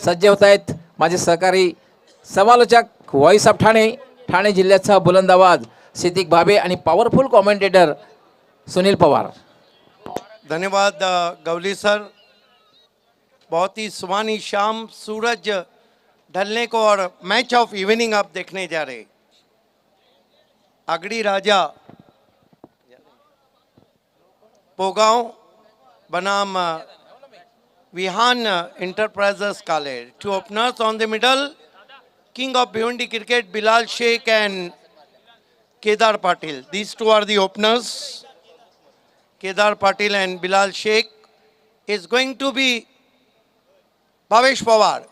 सज्ज होत आहेत माझे सहकारी समालोचक व्हॉइस ऑफ ठाणे, ठाणे जिल्ह्याचा बुलंद आवाज सिद्दीक भाबे आणि पॉवरफुल कॉमेंटेटर सुनील पवार। धन्यवाद गवली सर। बहुत ही सुहानी शाम, सूरज ढलने को और मैच ऑफ इवनिंग आप देखने जा रहे। आगड़ी राजा पोगांव बनाम Vihan enterprises college. Two openers on the middle, king of Bhiwandi cricket Bilal Sheikh and Kedar Patil. These two are the openers. Kedar Patil and Bilal Sheikh. Is going to be Bhavesh Pawar.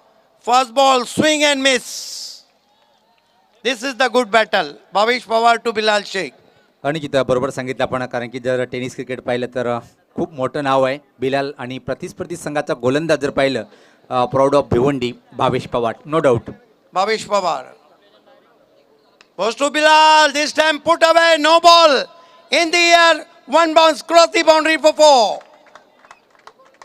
First ball, swing and miss. This is the good battle. Bhavesh Pawar to Bilal Sheikh. अनिकित बरोबर सांगितलं आपण, कारण की जर tennis cricket पाहिलं तर खूप मोठं नाव आहे बिलाल, आणि प्रतिस्पर्धी संघाचा गोलंदाज जर पाहिलं proud of Bhiwandi Bhavesh Pawar, no doubt. Bhavesh Pawar. Goes to Bilal. This time put away. No ball. In the air. One bounce. Cross the boundary for 4.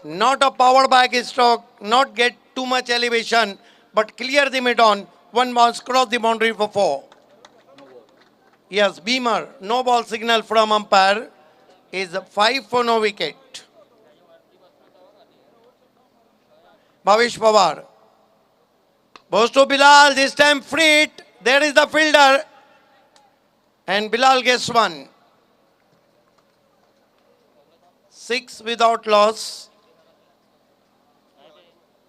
Not a power back stroke. Not get too much elevation. But clear the mid-on. One bounce. Cross the boundary for 4. Yes, Beamer. No ball signal from umpire. Is 5 for no wicket. Bhavesh Pawar. Goes to Bilal. This time free hit. There is the fielder. And Bilal gets one. 6 without loss.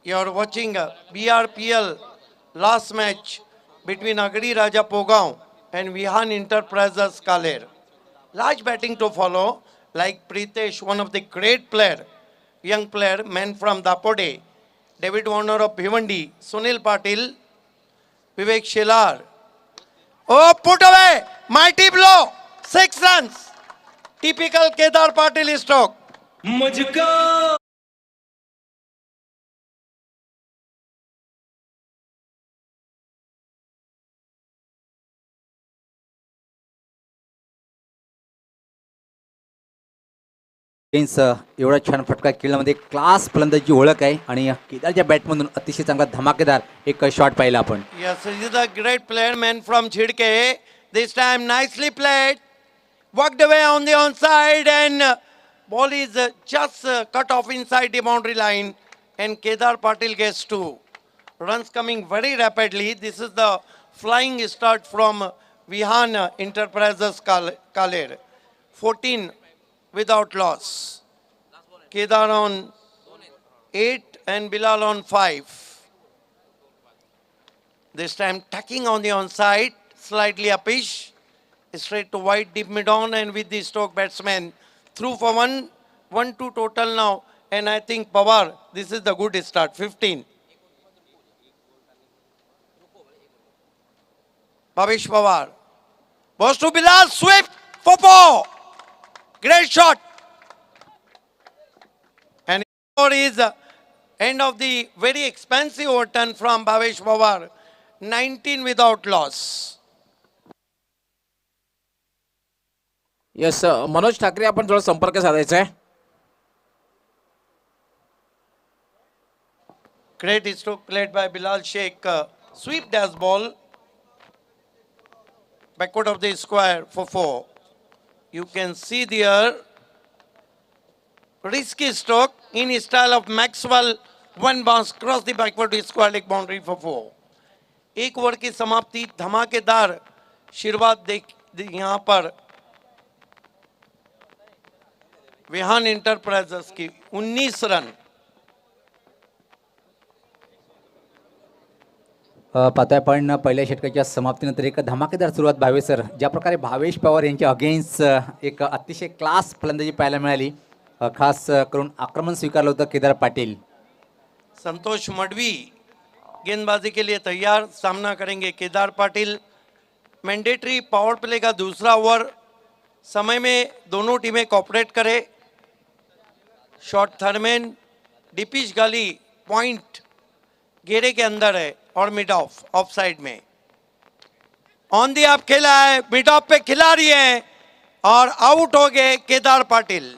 You are watching BRPL last match between Agadi Raja Pogaon and Vihan Enterprises Kaler. Large batting to follow, like Pritesh, one of the great player, young player, man from Dapode, David Warner of Bhiwandi, Sunil Patil, Vivek Shelar. Oh, put away! Mighty blow! 6 runs. Typical Kedar Patil stroke. मुझको एवढा छान फटका खेळण्यामध्ये class फलंदाजी ओळख आहे, आणि केदारच्या बॅटमधून अतिशय चांगला धमाकेदार एक शॉट पाहिला आपण. Yes, he is a great player, man from Chhidke. This time nicely played. Walked away on the onside, and ball is just cut off inside the boundary line, and Kedar Patil gets 2. Runs coming very rapidly. This is the flying start from Vihan Enterprises Kaler. 14 without loss. Kedar on 8 and Bilal on 5. This time tucking on the onside, slightly upish, straight to wide deep mid-on, and with the stroke batsman through for 1-2 total now, and I think Pawar, this is the good start. 15. Bhavesh Pawar. Goes to Bilal, sweep for 4. Great shot. And is end of the very expensive overturn from Bhavesh Pawar. 19 without loss. Yes Manoj Thackeray, आपण थोडा संपर्क साधायचा आहे. Great stroke played by Bilal Sheikh. Sweep dash ball. Backward of the square for 4. You can see there. Risky stroke in style of Maxwell. One bounce cross the backward square leg boundary for 4. एक over की समाप्ति, धमाकेदार शुरुआत देख यहाँ पर Vihaan enterprises की 19 run. पाहतोय आपण पहिल्या षटकाच्या समाप्तीनंतर एक धमाकेदार सुरुवात भावेश सर. ज्या प्रकारे भावेश पवार यांच्या अगेन्स्ट एक अतिशय क्लास फलंदाजी पाहायला मिळाली, खास करून आक्रमण स्वीकारलं होतं केदार पाटील. संतोष मडवी गेंदबाजी के लिए तैयार, सामना करेंगे Kedar Patil. Mandatory power play का दूसरा ओवर समय में दोनों टीमें कोऑपरेट करें. शॉट थर्डमैन डिपिश गली पॉइंट घेरे के अंदर है और मिड ऑफ साइड में ऑन दी आप खेला है, मिड ऑफ पे खिलाड़ी है और आउट हो गए केदार पाटिल.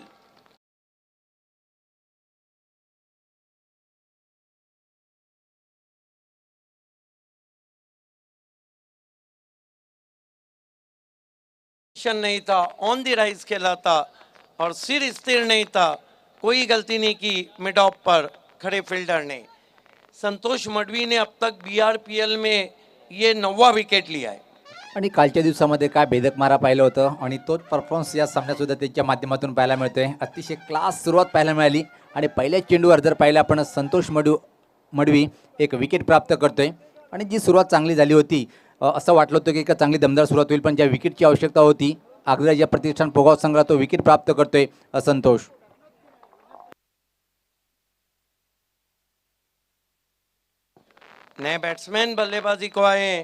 पोजीशन नहीं था, ऑन द राइज खेला था और सिर स्थिर नहीं था, कोई गलती नहीं की मिड ऑफ पर खड़े फील्डर ने। संतोष मडवी ने अब तक BRPL में ये 9वां विकेट लिया है। आणि कालच्या दिवसामध्ये काय भेदक मारा पाहिलं होतं आणि तोच परफॉर्मन्स या सामन्यात सुद्धा त्याच्या माध्यमातून पाहायला मिळतोय। अतिशय क्लास सुरुवात पाहायला मिळाली आणि पहिल्या चेंडूवर जर पाहिलं आपण संतोष मडवी एक विकेट प्राप्त करतोय आणि जी सुरुवात चांगली झाली होती, असं वाटलं होतं की एक चांगली दमदार सुरुवात होईल, पण ज्या विकेटची आवश्यकता होती अग्रजा प्रतिष्ठान पोगाव संघाला तो विकेट प्राप्त करतोय संतोष। नए बैट्समैन बल्लेबाजी को आए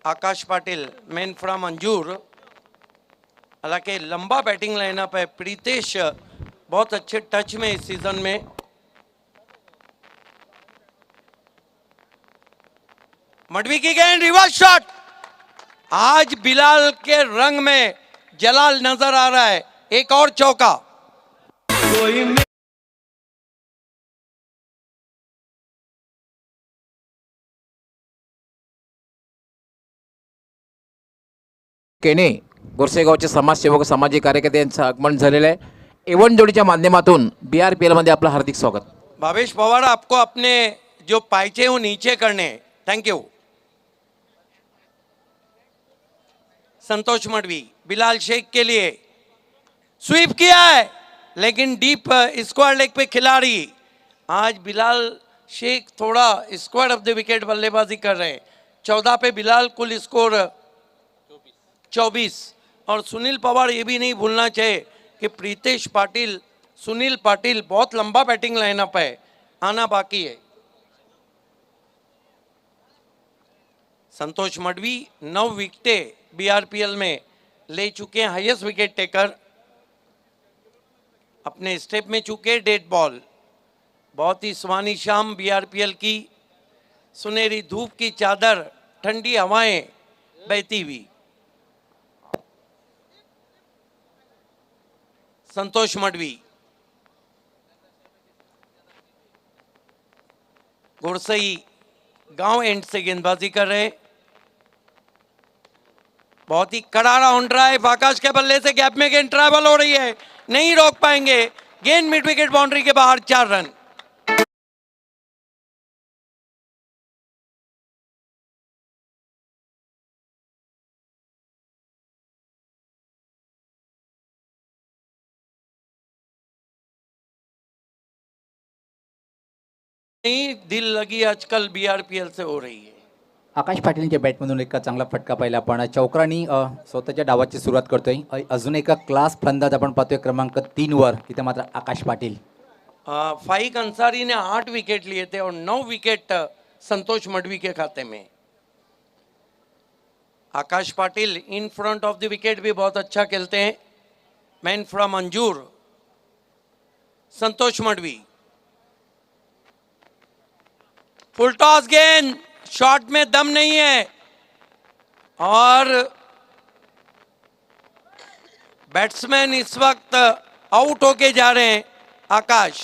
आकाश पाटिल, मैन फ्रॉम अंजूर। हालांकि लंबा बैटिंग लाइनअप है, प्रीतेश बहुत अच्छे टच में इस सीजन में। मडवी की गेंद, रिवर्स शॉट। आज बिलाल के रंग में जलाल नजर आ रहा है, एक और चौका। केने गोरसेगावचे समाजसेवक सामाजिक कार्यकर्ते यांचं आगमन झालेलं आहे। एवन जोडीच्या माध्यमातून BRPL मध्ये आपलं हार्दिक स्वागत। भावेश पवार, आपको अपने जो पाइचे वो नीचे करने हैं। Thank you. संतोष मडवी बिलाल शेख के लिए स्वीप किया है, लेकिन डीप स्क्वायर लेग पे खिलाड़ी। आज बिलाल शेख थोड़ा स्क्वायर ऑफ द विकेट बल्लेबाजी कर रहे हैं। 14 पे बिलाल, कुल स्कोर 24। और सुनील पवार, ये भी नहीं भूलना चाहिए कि प्रीतेश पाटिल, सुनील पाटिल, बहुत लंबा बैटिंग लाइनअप है, आना बाकी है। संतोष मडवी 9 विकेटें BRPL में ले चुके हैं, हाईएस्ट विकेट टेकर। अपने स्टेप में चुके डेड बॉल। बहुत ही सुहानी शाम BRPL की, सुनहरी धूप की चादर, ठंडी हवाएं बहती हुई। संतोष मडवी गुरसई गांव एंड से गेंदबाजी कर रहे। बहुत ही करारा ऑन ड्राइव, आकाश के बल्ले से गैप में गेंद ट्रैवल हो रही है, नहीं रोक पाएंगे। गेंद मिड विकेट बाउंड्री के बाहर, 4 रन। नहीं दिल लगी आजकल BRPL से हो रही है। आकाश पाटीलच्या बॅटमधून एक चांगला फटका पाहिला आपण। चौकरांनी स्वतःच्या डावाची सुरुवात करतोय। अजून एका क्लास फलंदाज आपण पाहतोय क्रमांक 3 वर, इथे मात्र आकाश पाटील। फाइक अंसारी ने 8 विकेट लिए थे और 9 विकेट संतोष मडवी के खाते में। Akash Patil in front of the wicket भी बहुत अच्छा खेलते हैं, man from Anjur. Santosh Madvi full toss गेंद, शॉट में दम नहीं है और बैट्समैन इस वक्त आउट होके जा रहे हैं। आकाश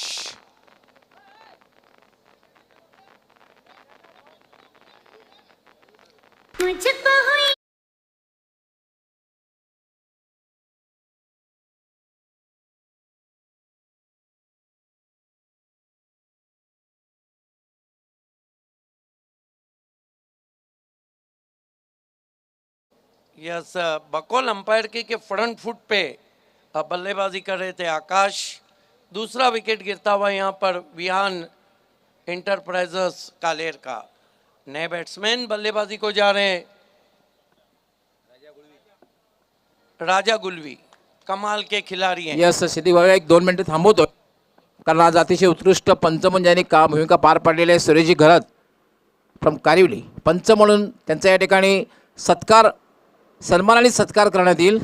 यस, बकौल अंपायर के फ्रंट फुट पे बल्लेबाजी कर रहे थे आकाश। दूसरा विकेट गिरता हुआ यहाँ पर विहान इंटरप्राइजेस कालेर का। नए बैट्समैन बल्लेबाजी को जा रहे हैं। राजा गुलवी कमाल के खिलाड़ी हैं। यस सिद्धी भाऊ, एक 2 मिनिटं थांबवतो, कारण आज अतिशय उत्कृष्ट पंच म्हणून ज्यांनी भूमिका पार पाडलेली आहे सुरेशजी घरात फ्रॉम कारिवली, पंच म्हणून त्यांचा या ठिकाणी सत्कार, सन्मान आणि सत्कार करण्यात येईल।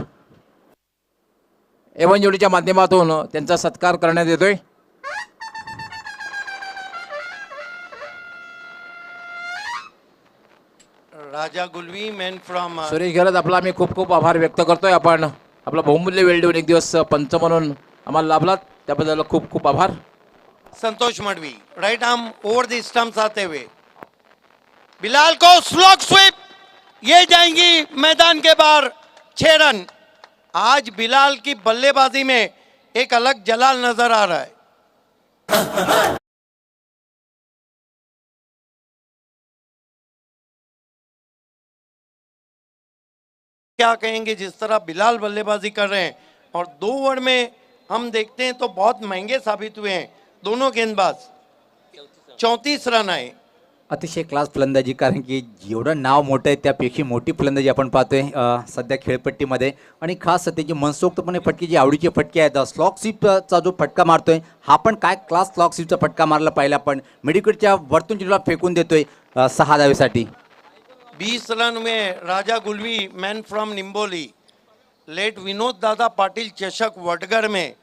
एवन जोडीच्या माध्यमातून त्यांचा सत्कार करण्यात येतोय। राजा गुलवी मैन फ्रॉम सुरेश घरात आपला आम्ही खूप खूप आभार व्यक्त करतोय। आपण आपला बहुमूल्य वेळ देऊन एक दिवस पंच म्हणून आम्हाला लाभलात, त्याबद्दल खूप खूप आभार। Santosh Madavi right arm over the stumps आते हुए बिलाल को स्लॉग स्वीप, ये जाएंगी मैदान के बाहर। 6 रन। आज बिलाल की बल्लेबाजी में एक अलग जलाल नजर आ रहा है। क्या कहेंगे जिस तरह बिलाल बल्लेबाजी कर रहे हैं, और 2 ओवर में हम देखते हैं तो बहुत महंगे साबित हुए हैं दोनों गेंदबाज। 34 रन आए। अतिशय क्लास फलंदाजी, कारण की जेवढं नाव मोठं आहे त्यापेक्षा मोठी फलंदाजी आपण पाहतोय सध्या खेळपट्टीमध्ये. आणि खास त्याची मनसोक्तपणे फटके, जी आवडीचे फटके आहेत, स्लॉक स्वीपचा जो फटका मारतोय हा पण काय क्लास स्लॉक स्वीपचा फटका मारला पाहिला, पण मिडविकेटच्या वरतून चेंडूला फेकून देतोय 6 धावेसाठी. 20 रन में राजा गुलवी मैन फ्रॉम निम्बोली लेट विनोद दादा पाटिल चषक वडगर में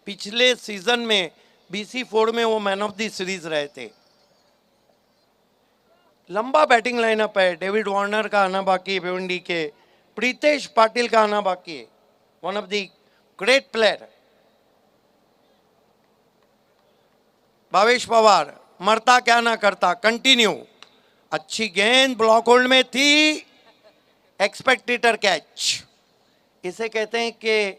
पिछले सीजन में BC4 में वो मैन ऑफ द सीरीज रहे थे। लंबा बैटिंग लाइनअप है। डेविड वार्नर का आना बाकी है, भिवंडी के प्रीतेश पाटिल का आना बाकी है, one of the great player. Bhavesh Pawar मरता क्या ना करता, कंटिन्यू। अच्छी गेंद ब्लॉक होल्ड में थी, एक्सपेक्टेटर कैच। इसे कहते हैं कि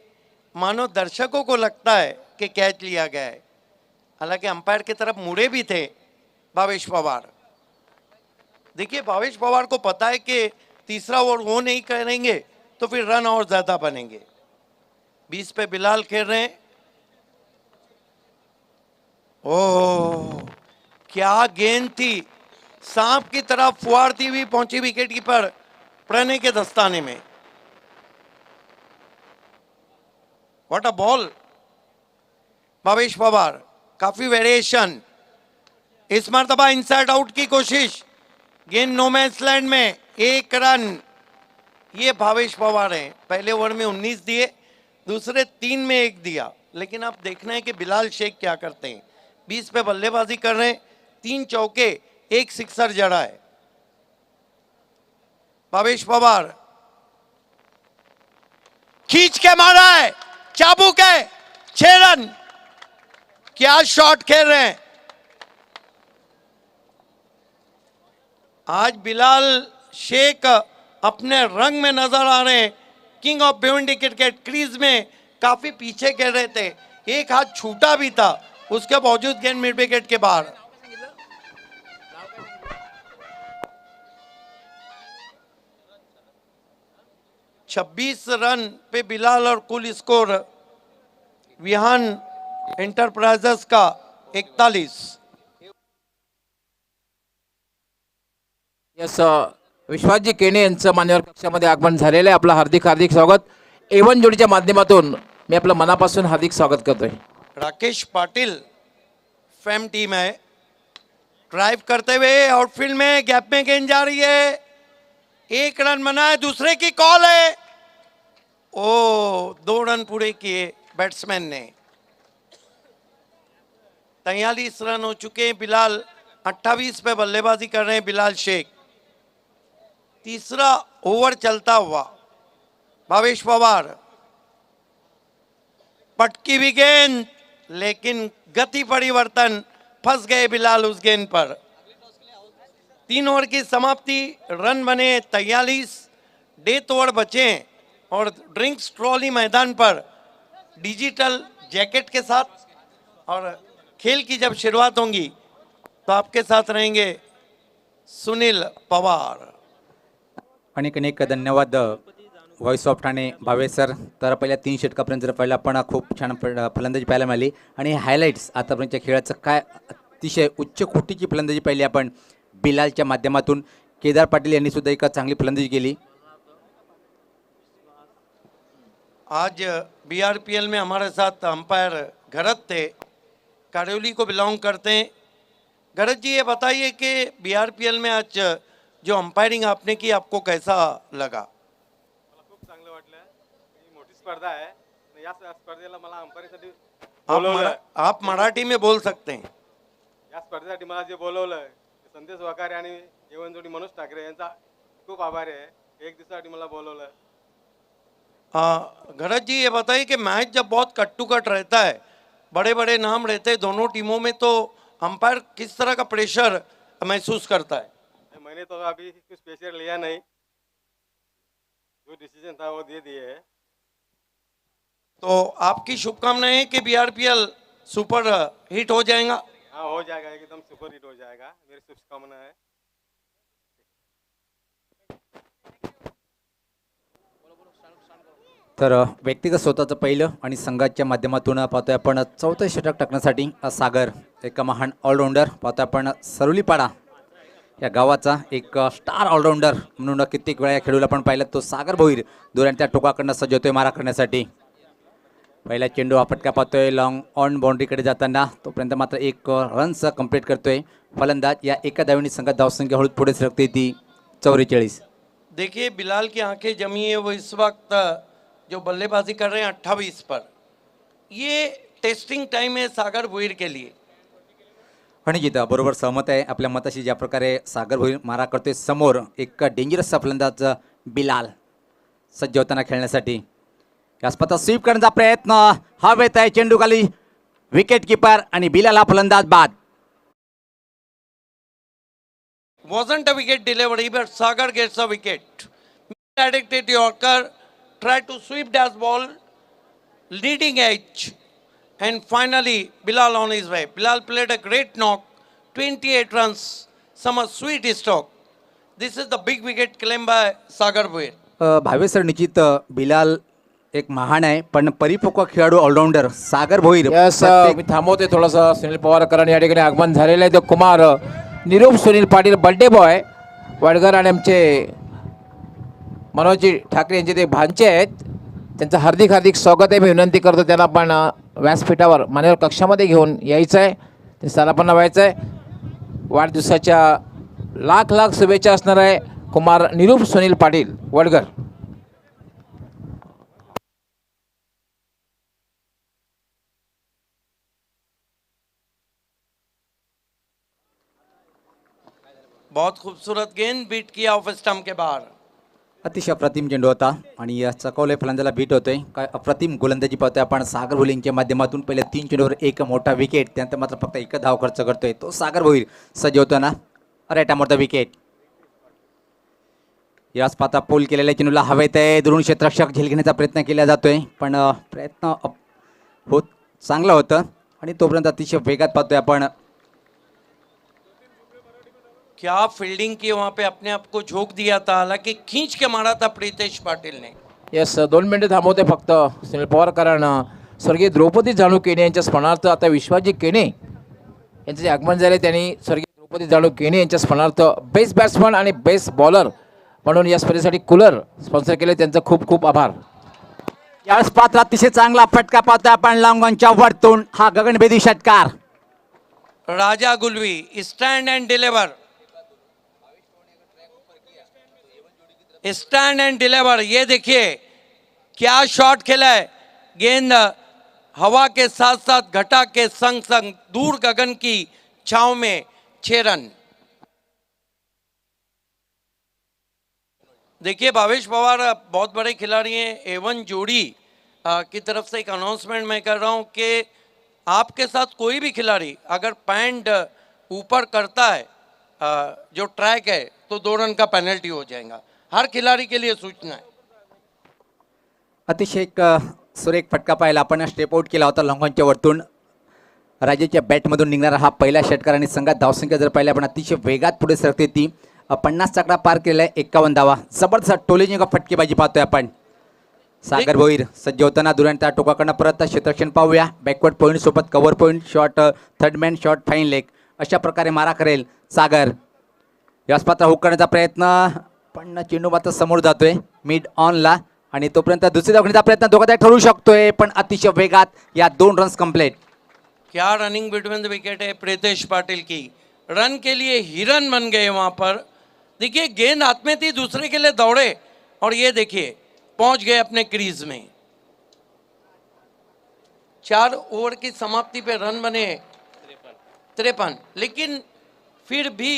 मानो दर्शकों को लगता है कि कैच लिया गया है, हालांकि अंपायर की तरफ मुड़े भी थे भावेश पवार। देखिए भावेश पवार को पता है कि तीसरा ओवर वो नहीं करेंगे तो फिर रन और ज्यादा बनेंगे। 20 पे बिलाल खेल रहे हैं। ओह क्या गेंद थी, सांप की तरह फुवारती हुई पहुंची विकेट कीपर प्रणय के दस्ताने में। What a ball. Bhavesh Pawar काफी वेरिएशन, इस मरतबा इनसाइड आउट की कोशिश, गेंद नो मैच लैंड में, 1 रन। ये भावेश पवार हैं। पहले ओवर में 19 दिए, दूसरे 3 में 1 दिया, लेकिन अब देखना है कि बिलाल शेख क्या करते हैं। 20 पे बल्लेबाजी कर रहे हैं, 3 चौके 1 सिक्सर जड़ा है। भावेश पवार खींच के मारा है, चाबुक है, 6 रन। क्या शॉट खेल रहे हैं आज बिलाल शेख, अपने रंग में नजर आ रहे हैं। King of Bhiwandi cricket crease में काफी पीछे खेल रहे थे, एक हाथ छूटा भी था, उसके बावजूद गेंद मिड विकेट के बाहर। छब्बीस रन पे बिलाल और कुल स्कोर विहान एंटरप्राइजेस का 41। यस विश्वासजी केणे यांचं मान्यवर कक्षामध्ये आगमन झालेलं आहे. आपलं हार्दिक हार्दिक स्वागत. A1 जोडीच्या माध्यमातून मी आपलं मनापासून हार्दिक स्वागत करतोय. राकेश पाटिल फेम टीम है, ड्राइव करते हुए आउटफील्ड में गैप में गेंद जा रही है, 1 रन बना है, दूसरे की कॉल है। ओ 2 रन पूरे किए बैट्समैन ने। 43 रन हो चुके हैं। बिलाल 28 पे बल्लेबाजी कर रहे हैं बिलाल शेख। तीसरा ओवर चलता हुआ, भावेश पवार पटकी भी गेंद, लेकिन गति परिवर्तन, फंस गए बिलाल उस गेंद पर। 3 ओवर की समाप्ति, रन बने 43, डेथ ओवर बचे और ड्रिंक्स ट्रॉली मैदान पर डिजिटल जैकेट के साथ। और खेल की जब शुरुआत होगी तो आपके साथ रहेंगे सुनील पवार। अनेक अनेक धन्यवाद voice of Thane Bhave sir. तर पहिल्या 3 षटकापर्यंत जर पाहिलं आपण खूप छान फलंदाजी पाहायला मिळाली. आणि हायलाईट्स आतापर्यंतच्या खेळाचं काय अतिशय उच्च कोटीची फलंदाजी पाहिली आपण बिलालच्या माध्यमातून. केदार पाटील यांनी सुद्धा एक चांगली फलंदाजी केली. आज BRPL में हमारे साथ अंपायर घरत थे, कारियोली को बिलोंग करते हैं। घरत जी ये बताइए कि BRPL में आज जो अंपायरिंग आपने की आपको कैसा लगा? मला खूप चांगलं वाटलं. ही मोठी स्पर्धा आहे. या स्पर्धेला मला अंपायरिंगसाठी बोलवलं. आप मराठी में बोल सकते हैं. या स्पर्धेसाठी मला जे बोलवलं संदेश वकारे आणि जीवनजोडी मनोज ठाकरे यांचा खूप आभार आहे. 1 दिवसासाठी मला बोलवलं. घरत जी ये बताइए कि मैच जब बहुत कट टू कट रहता है, बड़े बड़े नाम रहते हैं दोनों टीमों में, तो अंपायर किस तरह का प्रेशर महसूस करता है? मैंने तो अभी कुछ प्रेशर लिया नहीं. जो डिसीजन था वो दे दिए है। तो आपकी शुभकामनाएं हैं कि बीआरपीएल सुपर हिट हो जाएगा। हाँ हो जाएगा, एकदम सुपर हिट हो जाएगा, मेरी शुभकामना है। तर व्यक्तिगत स्वतःचं पहिलं आणि संघाच्या माध्यमातून पाहतोय आपण चौथं षटक टाकण्यासाठी सागर एक महान ऑलराऊंडर पाहतोय आपण सरुलीपाडा या गावाचा एक स्टार ऑलराऊंडर म्हणून कित्येक वेळा या खेळूला आपण पाहिलं तो सागर भोईर दोऱ्यान त्या टोकाकडनं सज्ज होतोय मारा करण्यासाठी. पहिला चेंडू हा फटका पाहतोय लॉंग ऑन बाउंड्रीकडे जाताना, तोपर्यंत मात्र एक रन्स कंप्लीट करतोय फलंदाज. या एका धावेने संघात धावसंख्या हळूच पुढे सरकते ती 44. देखिए बिलाल की आंखें जमी है, वो इस वक्त जो बल्लेबाजी कर रहे हैं 28 पर। ये टेस्टिंग टाइम है सागर भोईर के लिए। आणि जिथं बरोबर सहमत आहे आपल्या मताशी. ज्या प्रकारे सागर भोईर मारा करतोय समोर एक डेंजरस फलंदाज बिलाल सज्ज होताना खेळण्यासाठी. यास्पता स्वीप करण्याचा प्रयत्न हवेत आहे, चेंडू खाली विकेट किपर आणि बिलाल हा फलंदाज बाद. Wasn't a wicket delivery, but Sagar gets a wicket. Directed Yorker, tried to sweep that ball, leading edge, and finally Bilal on his way. Bilal played a great knock, 28 runs, some a sweet stroke. This is the big wicket claimed by Sagar Bhuir. Bhave sir निश्चित बिलाल एक महान आहे पण परिपक्व खेळाडू all-rounder सागर Bhoir yes मी थांबवते थोडंसं. सुनील पवारकरांनी या ठिकाणी आगमन झालेलं आहे. तो कुमार निरूप सुनील पाटील बड्डे बॉय वडगर आणि आमचे मनोजी ठाकरे यांचे ते भांचे आहेत, त्यांचं हार्दिक हार्दिक स्वागत आहे. मी विनंती करतो त्यांना आपण व्यासपीठावर मान्यवर कक्षामध्ये घेऊन यायचं आहे, ते स्थानापन्न व्हायचं आहे. वाढदिवसाच्या लाख लाख शुभेच्छा असणार आहे कुमार निरूप सुनील पाटील वडगर. बहुत खूबसूरत गेंद बीट किया ऑफ स्टंप के बाहर. अतिशय अप्रतिम चेंडू होता आणि या चकवले फलंदाजाला बीट होतोय. काय अप्रतिम गोलंदाजी पाहतोय आपण सागर भोईरच्या माध्यमातून. पहिल्या 3 चेंडूवर एक मोठा विकेट, त्यानंतर मात्र फक्त एक धाव खर्च करतोय तो सागर भोईर सज्ज होताना. राईट मोठा विकेट. याच पाता पोल केलेल्या चेंडूला हवेत आहे, दुरून क्षेत्ररक्षक झेल घेण्याचा प्रयत्न केला जातोय पण प्रयत्न होत चांगलं होतं आणि तोपर्यंत अतिशय वेगात पाहतोय आपण. क्या फील्डिंग की वहां पे अपने आप को झोंक दिया था, हालांकि खींच के मारा था प्रीतेश पाटिल ने. यस 2 मिनिटं थांबवते फक्त. सुनील पवारकरांना स्वर्गीय द्रौपदी जानू केणे यांच्या स्मरणार्थ आता विश्वाजी केणे यांचे जे आगमन झाले त्यांनी स्वर्गीय द्रौपदी जानू केणे यांच्या स्मरणार्थ बेस्ट बॅट्समन आणि बेस्ट बॉलर म्हणून या स्पर्धेसाठी कूलर स्पॉन्सर केले, त्यांचं खूप खूप आभार. यावेळेस पात्र अतिशय चांगला फटका पाहतोय आपण लांबच्या वरतून. हा गगनभेदी षटकार. Raja Gulvi stand and deliver, stand and deliver. ये देखिए क्या शॉट खेला है. गेंद हवा के साथ साथ घटा के संग संग दूर गगन की छांव में 6 रन. देखिए भावेश पवार बहुत बड़े खिलाड़ी हैं. एवन जोड़ी की तरफ से एक अनाउंसमेंट मैं कर रहा हूं कि आपके साथ कोई भी खिलाड़ी अगर पैंट ऊपर करता है जो ट्रैक है तो 2 रन का पेनल्टी हो जाएगा. हर खिलाड़ी के लिए सूचना है. अतिशय एक सुरेख फटका पाहिला आपण. स्टेप आउट केला होता लॉंगॉनच्या वरतून. राजाच्या बॅटमधून निघणारा हा पहिला षटकार आणि संघात धावसंख्या जर पाहिली आपण अतिशय वेगात पुढे सरकते ती. 50 आकडा पार केलेला आहे. 51 धावा. जबरदस्त टोलेजी का फटकेबाजी पाहतोय आपण. सागर भोईर सज्ज होताना दुरान त्या टोकाकडनं परत क्षेत्ररक्षण पाहूया. बॅकवर्ड पॉईंट सोबत cover point shot, third man shot, fine leg अशा प्रकारे मारा करेल सागर. याच पात्र हुक करण्याचा प्रयत्न पण चेंडू मात्र समोर जातोय मिड ऑनला आणि तोपर्यंत दुसरी धावण्याचा प्रयत्न धोकादायक ठरू शकतोय पण अतिशय वेगात या 2 रन्स कंप्लीट. क्या रनिंग बिटवीन द विकेट है प्रीतेश पाटिल की. रन के लिए हिरन बन गए वहां पर. देखिए गेंद हाथ में थी, दूसरे के लिए दौड़े और ये देखिए पहुंच गए अपने क्रीज में. 4 ओवर की समाप्ति पे रन बने 53. लेकिन फिर भी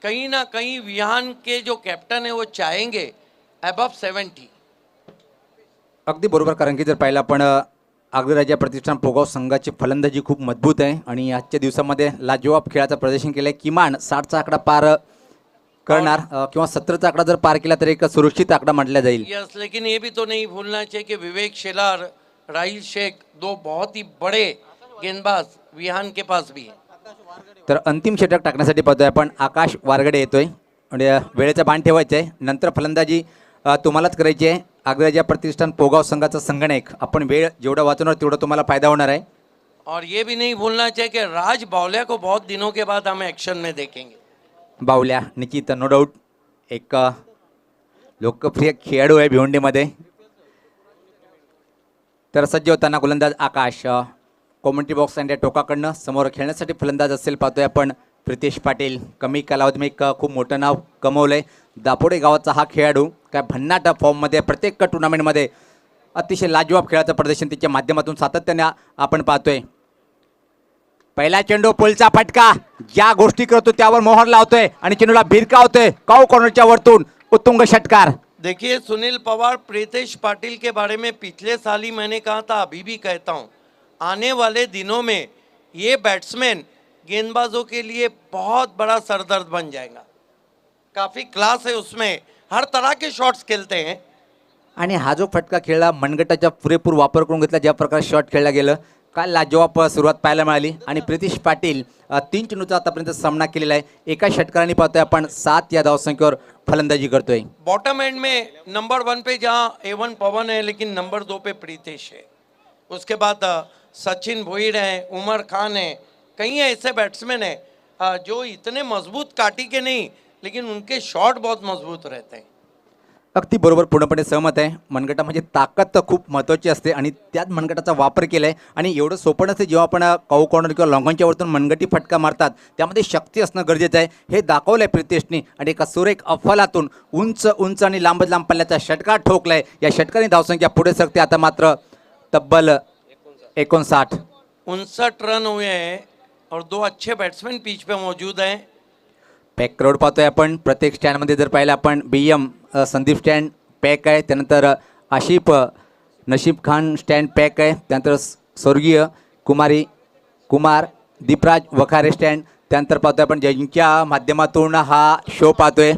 कहीं ना कहीं विहान के जो कैप्टन है वो चाहेंगे अबव 70. अगदी बरोबर. कारण की जर पाहिलं आपण आग्रराजा प्रतिष्ठान पोगाव संघाची फलंदाजी खूप मजबूत आहे आणि आजच्या दिवसामध्ये लाजवाब खेळाचं प्रदर्शन केलं आहे. किमान 60चा आकडा पार करणार किंवा 17चा आकडा जर पार केला तर एक सुरक्षित आकडा म्हटला जाईल. यस, लेकिन ये भी तो नहीं भूलना चाहिए कि विवेक शेलार, राहिल शेख, दो बहुत ही बड़े गेंदबाज विहान के पास भी है. तर अंतिम षटक टाकण्यासाठी पाहतोय आपण आकाश वारगडे येतोय आणि वेळेचा बाण ठेवायचा आहे. नंतर फलंदाजी तुम्हालाच करायची आहे. अग्रजा प्रतिष्ठान पोगाव संघाचा संगणक आपण वेळ जेवढा वाचवणार तेवढा तुम्हाला फायदा होणार आहे. और ये भी नहीं भूलना चाहिए कि राज बावलिया को बहुत दिनों के बाद हम एक्शन में देखेंगे. बावल्या निश्चित नो डाऊट एक लोकप्रिय खेळाडू आहे भिवंडीमध्ये. तर सज्ज होताना गोलंदाज आकाश कॉमेंट्री बॉक्स आणि टोकाकडनं समोर खेळण्यासाठी फलंदाज असेल पाहतोय आपण प्रितेश पाटील. कमी कालावधीत एक खूप मोठं नाव कमवलंय. दापोडे गावाचा हा खेळाडू काय भन्नाट फॉर्ममध्ये प्रत्येक टुर्नामेंटमध्ये अतिशय लाजवाब खेळाचं प्रदर्शन त्याच्या माध्यमातून सातत्याने आपण पाहतोय. पहिला चेंडू पुलचा फटका ज्या गोष्टी करतो त्यावर मोहर लावतोय आणि चेंडूला भिरकावतोय काऊ कॉर्नरच्या वरतून उत्तुंग षटकार. देखिए सुनील पवार, प्रीतेश पाटिल के बारे में पिछले साल ही मैंने कहा था, अभी भी कहता हूँ, आने वाले दिनों में ये बैट्समैन गेंदबाजों के लिए बहुत बड़ा सरदर्द बन जाएगा. काफ़ी क्लास है उसमें, हर तरह के शॉट्स खेलते हैं. आणि हा जो फटका खेळला मनगटाचा पुरेपूर वापर करून घेतला. ज्या प्रकारे शॉट खेळला गेलं काल लाजवाब सुरुवात पाहायला मिळाली. आणि प्रितेश पाटील 3 चेंडूचा आतापर्यंत सामना केलेला आहे. एका षटकाराने पाहतोय आपण 7 या धावसंख्येवर फलंदाजी करतोय. बॉटम एंड में नंबर 1 पे जहाँ A1 पवन है, लेकिन नंबर 2 पे प्रीतेश है. उसके बाद सचिन भोईर हैं, उमर खान हैं, कई ऐसे बैट्समैन हैं जो इतने मजबूत काटी के नहीं, लेकिन उनके शॉट बहुत मजबूत रहते हैं. अगदी बरोबर, पूर्णपणे सहमत आहे. मनगटा म्हणजे ताकद तर खूप महत्त्वाची असते आणि त्यात मनगटाचा वापर केला आहे. आणि एवढं सोपं नसते जेव्हा आपण काऊ कॉर्नर किंवा लॉंगॉनच्या वरतून मनगटी फटका मारतात त्यामध्ये शक्ती असणं गरजेचं आहे. हे दाखवलं आहे प्रितेशने आणि एका सुरेख अफलातून उंच उंच आणि लांब लांब पल्ल्याचा षटकार ठोकलाय. या षटकाने धावसंख्या पुढे सरकते आता मात्र तब्बल 59. 59 रन हुए हैं और 2 अच्छे बैट्समैन पिच पे मौजूद हैं. पॅक क्राऊड पाहतोय आपण. प्रत्येक स्टँडमध्ये जर पाहिलं आपण BM संदीप स्टँड पॅक आहे. त्यानंतर आशिफ नशीब खान स्टँड पॅक आहे. त्यानंतर स्वर्गीय कुमार दीपराज वखारे स्टँड. त्यानंतर पाहतोय आपण ज्यांच्या माध्यमातून हा शो पाहतोय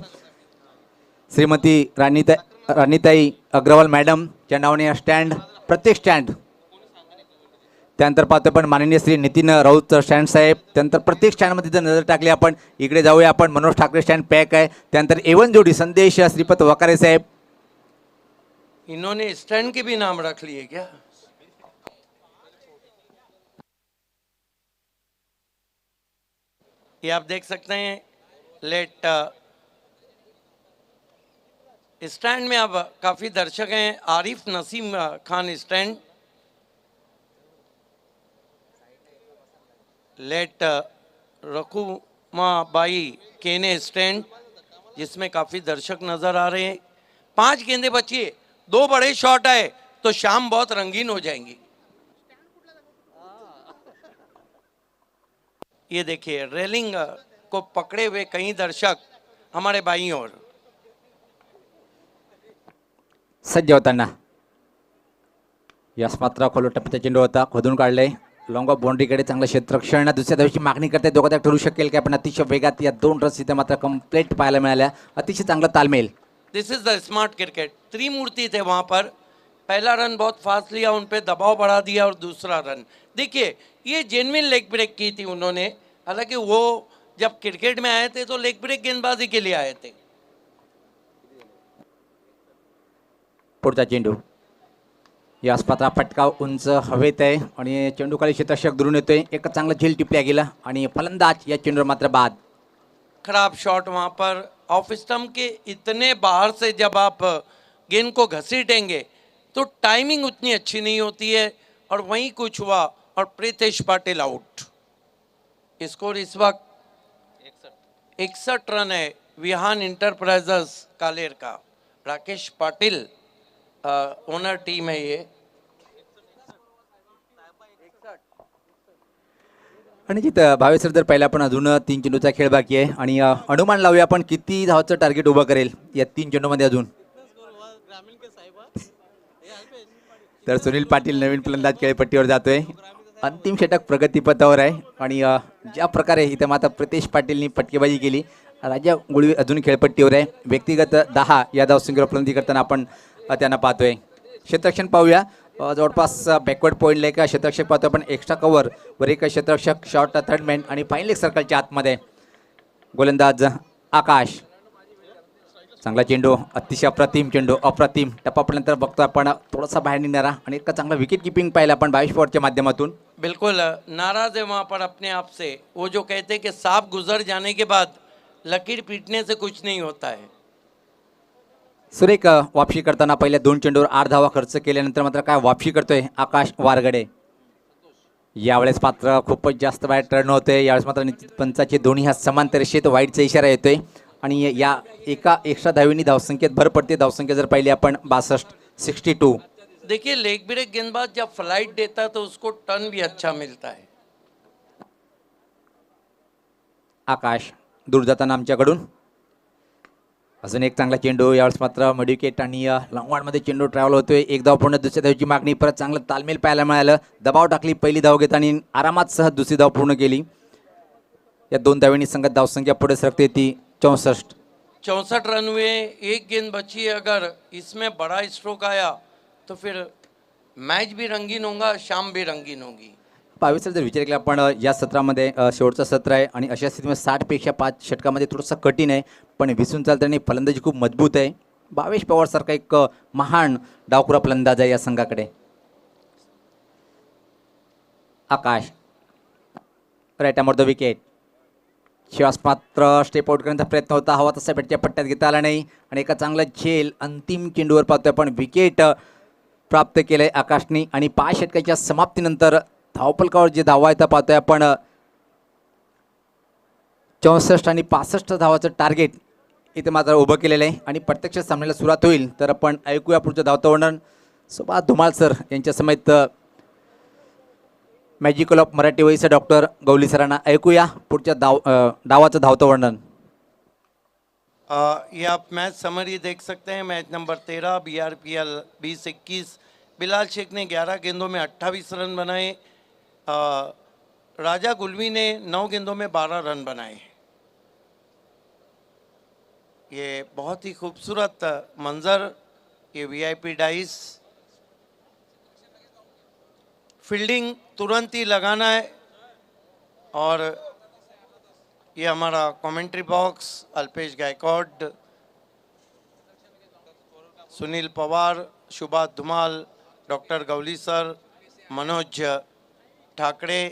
श्रीमती राणीताई अग्रवाल मॅडमच्या नावाने स्टँड प्रत्येक स्टँड. त्यानंतर पाहतो आपण माननीय श्री नितीन राऊत स्टँड साहेब. त्यानंतर प्रत्येक स्टँडमध्ये जर नजर टाकली आपण इकडे जाऊया आपण मनोज ठाकरे स्टँड पॅक आहे. त्यानंतर A1 जोडी संदेश श्रीपत वकारे साहेब. इन्होंने स्टैंड के भी नाम रख लिए क्या? ये आप देख सकते हैं. लेट स्टैंड में अब काफी दर्शक हैं. आरिफ नसीम खान स्टैंड. लेट रकुमा बाई केने स्टैंड, जिसमें काफी दर्शक नजर आ रहे हैं. 5 गेंदें बची है, 2 बड़े शॉट आए तो शाम बहुत रंगीन हो जाएंगी. ये देखिए रेलिंग को पकड़े हुए कई दर्शक हमारे बाईं ओर. सज्ज होताना यास मात्र खोलो टप्प्याचा चेंडू होता खोदून काढले. लॉंग ऑफ बाउंड्रीकडे चांगलं क्षेत्ररक्षण. दुसऱ्या दिवशी मागणी करते दोघांत ठरू शकेल की आपण अतिशय वेगात या 2 रन्स इथे मात्र कंप्लीट पाहायला मिळाल्या. अतिशय चांगला तालमेल. दिस इज द स्मार्ट क्रिकेट. त्रिमूर्ति थे वहां पर. पहला रन बहुत फास्ट लिया, उन पे दबाव बढ़ा दिया और दूसरा रन देखिए ये जेन्युइन लेग ब्रेक की थी उन्होंने. हालांकि वो जब क्रिकेट में आए थे तो लेग ब्रेक गेंदबाजी के लिए आए थे. पुढचा चेंडू यास पात्रा फटका उंच हवेत आहे आणि चेंडू खाली क्षेत्ररक्षक दुरून येतोय. एक चांगला झेल टिपल्या गेला आणि फलंदाज या चेंडूवर मात्र बाद. खराब शॉट वहां पर ऑफ स्टंप के इतने बाहर से जब आप गेंद को घसीटेंगे तो टाइमिंग उतनी अच्छी नहीं होती है और वहीं कुछ हुआ और प्रीतेश पाटिल आउट. स्कोर इस वक्त 61 रन है. विहान इंटरप्राइजेस कालेर का. राकेश पाटिल ओनर टीम है ये. आणि जिथं भावे सर जर पहिला आपण अजून 3 चेंडूचा खेळ बाकी आहे आणि अनुमान लावूया आपण किती धावाचं टार्गेट उभं करेल या 3 चेंडूमध्ये अजून. तर सुनील पाटील नवीन फलंदाज खेळपट्टीवर जातोय. अंतिम षटक प्रगतीपथावर आहे आणि ज्या प्रकारे इथं मात्र प्रितेश पाटीलनी फटकेबाजी केली राजा गुळवी अजून खेळपट्टीवर आहे. व्यक्तिगत 10 या धावसंख्येवर फलंदाजी करताना आपण त्यांना पाहतोय. क्षेत्ररक्षण पाहूया. जवळपास बॅकवर्ड पॉईंटला एका क्षेत्ररक्षक पाहतो आपण, एक्स्ट्रा कव्हर वर एक क्षेत्ररक्षक, शॉर्ट थर्ड मॅन आणि फाईन लेग सर्कलच्या आतमध्ये गोलंदाज आकाश. चांगला चेंडू, अतिशय अप्रतिम चेंडू, अप्रतिम टप्पापर्यंत बघतो आपण, थोडासा बाहेर निघणारा आणि एक चांगला विकेट किपिंग पाहिलं आपण 22 फॉरच्या माध्यमातून. बिल्कुल नाराज है वहाँ पर अपने आप से. वो जो कहते हैं कि सांप गुजर जाने के बाद लकीर पीटने से कुछ नहीं होता है. सुरेख वापसी करताना पहिल्या 2 चेंडूवर 8 धावा खर्च केल्यानंतर मात्र काय वापसी करतोय आकाश वारगडे. यावेळेस मात्र खूपच जास्त बाहेर टर्न होते. यावेळेस मात्र निश्चित पंचाचे दोन्ही ह्या समांतर रेषेत वाईटचा इशारा येतोय आणि या एका एक्स्ट्रा धावेनी धावसंख्येत भर पडते. धावसंख्या जर पाहिली आपण 62-62. देखिए लेग ब्रेक गेंदबाज जब फ्लाइट देता है तो उसको टर्न भी अच्छा मिलता है. आकाश दूर जाताना आमच्याकडून अजून एक चांगला चेंडू. यावेळेस मात्र मडिकेट आणि लॉंगॉनमध्ये चेंडू ट्रॅव्हल होतोय. एक धाव पूर्ण, दुसऱ्या धावची मागणी, परत चांगलं तालमेल पाहायला मिळालं. दबाव टाकली, पहिली धाव घेत आणि आरामात सह दुसरी धाव पूर्ण केली. या 2 धावेंनी संगत धावसंख्या पुढे सरकते ती 64 रन हुए. एक गेंद बची है. अगर इसमें बड़ा स्ट्रोक आया तो फिर मैच भी रंगीन होगा, शाम भी रंगीन होगी. 22 जर विचार केला आपण, या सत्रामध्ये शेवटचं सत्र आहे आणि अशा स्थितीमध्ये 60पेक्षा 5 षटकामध्ये थोडंसं कठीण आहे, पण विसून चालताना फलंदाजी खूप मजबूत आहे. भावेश पवारसारखा एक महान डावखुरा फलंदाज आहे या संघाकडे. आकाश राईट द विकेट. श्वास मात्र स्टेप आउट करण्याचा प्रयत्न होता, हवा तसा बॅटच्या पट्ट्यात घेता आला नाही आणि एका चांगला झेल अंतिम चेंडूवर पाहतोय आपण विकेट प्राप्त केलंय आकाशने. आणि 5 षटकाच्या समाप्तीनंतर धावफलकावर जे धावा येतं पाहतोय आपण 64 आणि 65 धावाचं टार्गेट इथे मात्र उभं केलेलं आहे आणि प्रत्यक्ष सामन्याला सुरुवात होईल. तर आपण ऐकूया पुढचं धावतं वर्णन सुभाष धुमाळ सर यांच्या समेत मॅजिकल ऑफ मराठी वैसे डॉक्टर गवली सरांना. ऐकूया पुढच्या डावाचं धावतं वर्णन. ये आप मैच समरी देख सकते हैं. Match number 13 BRPL 2021. Bilal Shaikh ने 11 गेंदों में 28 रन बनाए. राजा गुलवी ने 9 गेंदों में 12 रन बनाए. ये बहुत ही खूबसूरत मंजर. ये VIP डाइस. फील्डिंग तुरंत ही लगाना है. और ये हमारा commentary box Alpesh Gaikwad, Sunil Pawar, Subhash Dhumal, doctor Gawli sir, Manoj Thackeray.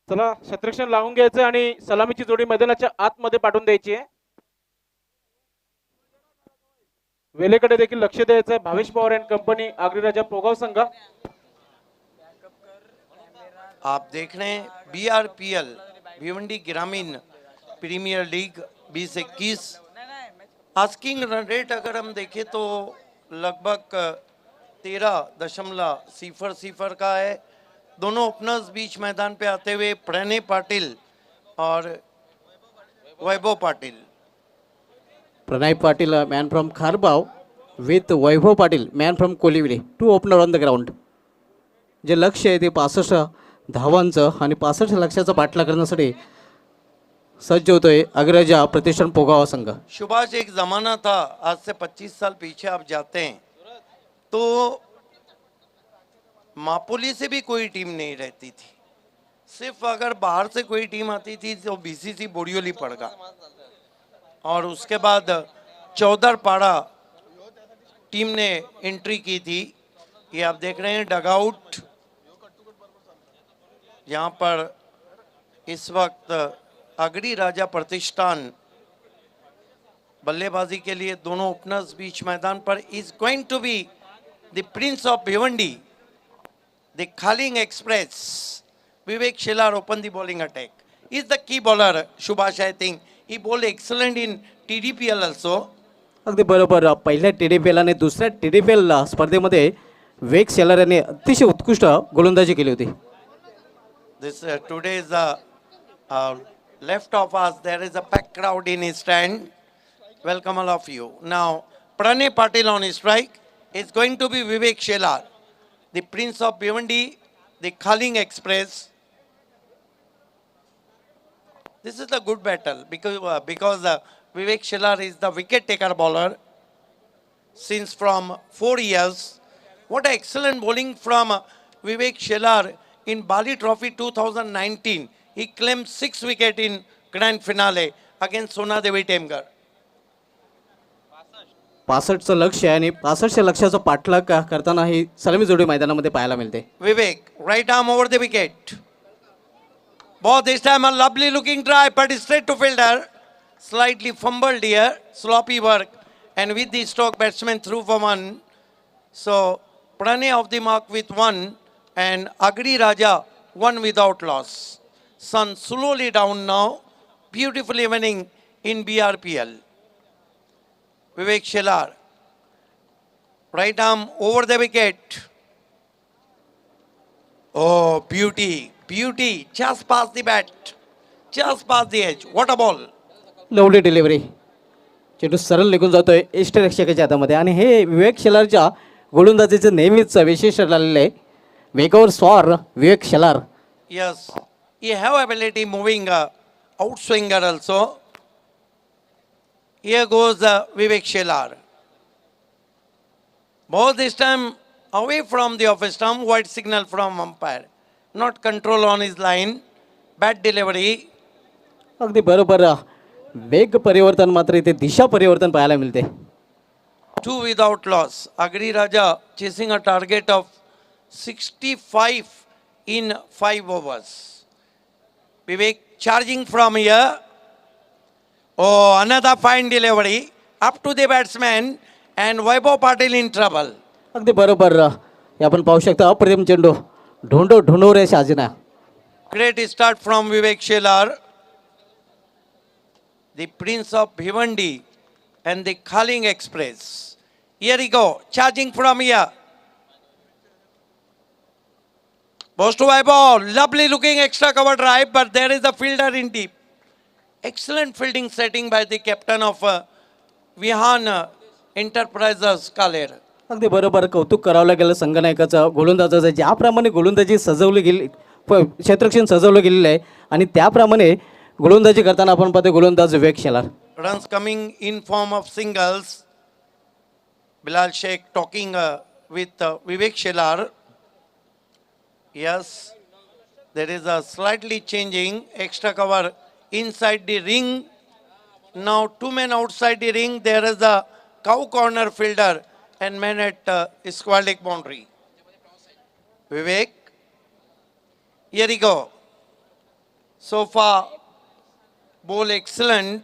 चला क्षेत्ररक्षण लावून घ्यायचं आणि सलामीची जोडी मैदानाच्या आतमध्ये पाठवून द्यायची आहे. वेलेकडे देखील लक्ष द्यायचं आहे. भावेश पवार अँड कंपनी, आगरी राजा पोगाव संघ. आप देख रहे हैं BRPL Bhiwandi Gramin premier league 2021. Asking run rate अगर हम देखें तो लगभग 13.00 का है. दोनों ओपनर्स बीच मैदान पे आते हुए प्रणय पाटिल और वैभव Patil. Pranay Patil, a man from Kharbao, with Vaibhav Patil, man from Kolivili, 2 opener on the ground. जे लक्ष आहे ते 65 धावांचं आणि 65 लक्ष्याचा पाठलाग करण्यासाठी सज्ज होतोय अग्रजा प्रतिष्ठान पोगावा संघ. सुभाष, एक ज़माना था, आज से 25 साल पीछे आप जाते हैं तो मापोली से भी कोई टीम नहीं रहती थी. सिर्फ अगर बाहर से कोई टीम आती थी तो BCC बोरियोली पड़गा. और उसके बाद चौधरपाड़ा टीम ने एंट्री की थी. ये आप देख रहे हैं डगआउट, यहाँ पर इस वक्त अगड़ी राजा प्रतिष्ठान बल्लेबाजी के लिए दोनों ओपनर्स बीच मैदान पर. Is going to be the prince of Bhiwandi, the Khaling express. Vivek Shelar open the bowling attack. Is the key bowler Subhash. I think he bowled excellent in TDPL also. अगदी बरोबर. पहिल्या TDPL आणि दुसऱ्या TDPL स्पर्धेमध्ये वेग शेलार यांनी अतिशय उत्कृष्ट गोलंदाजी केली होती. This today's left of us there is a packed crowd in his stand. Welcome all of you. Now Pranay Patil on his strike. It's going to be Vivek Shelar, the Prince of Bhiwandi, the Khaling Express. This is a good battle because Vivek Shelar is the wicket taker bowler since from 4 years. What an excellent bowling from Vivek Shelar in Bali Trophy 2019. He claimed 6 wickets in grand finale against Sona Devi Temgar. 65चं लक्ष आहे आणि 65च्या लक्ष्याचा पाठलाग करताना ही सलामी जोडी मैदानामध्ये पाहायला मिळते. Vivek, right arm over the wicket. Ball this time a lovely looking drive, but straight to fielder. Slightly fumbled here, sloppy work, and with the stroke batsman through for one. So Pranay off the mark with one, and Agri Raja one without loss. Sun slowly down now, beautifully winning in BRPL. Vivek Shelar, right arm over the wicket. Oh, beauty, beauty, just past the bat, just past the edge. What a ball. Lovely delivery. चेंडू सरळ निघून जातोय इष्टरक्षकाच्या हातामध्ये आणि हे विवेक शेलारच्या गोलंदाजीचं नेहमीच विशेष झालेलं आहे. वेगावर स्वार विवेक Shelar. Yes, he have ability moving outswinger also. Here goes Vivek Shelar. Ball this time away from the office stump, white signal from umpire. Not control on his line, bad delivery. अगदी बरोबर. वेग परिवर्तन मात्र इथे दिशा परिवर्तन पाहायला मिळते. 2 without loss. Agri Raja chasing a target of 65 in 5 overs. Vivek charging from here. Oh, another fine delivery up to the batsman and Vaibhav Patil in trouble. अगदी बरोबर. हे आपण पाहू शकता अप्रतिम चेंडू ढोंढो रे शाजीना. Great start from Vivek Shelar, the Prince of Bhiwandi and the Khaling Express. Here we go, charging from here. Goes to Vaibhav, lovely looking extra cover drive, but there is a fielder in deep. Excellent fielding setting by the captain of Vihan Enterprises, Kaler. अगदी बरोबर. कौतुक करावं गेलं संघनायकाचं गोलंदाजाचं ज्याप्रमाणे गोलंदाजी सजवली गेली क्षेत्ररक्षण सजवलं गेलेलं आहे आणि त्याप्रमाणे गोलंदाजी करताना आपण पाहतो गोलंदाज विवेक Shelar. Runs coming in form of singles. Bilal Sheikh talking with Vivek Shelar. Yes, there is a slightly changing extra cover inside the ring. Now 2 men outside the ring. There is a cow corner fielder and man at square boundary. Vivek, here we go. So far, ball excellent.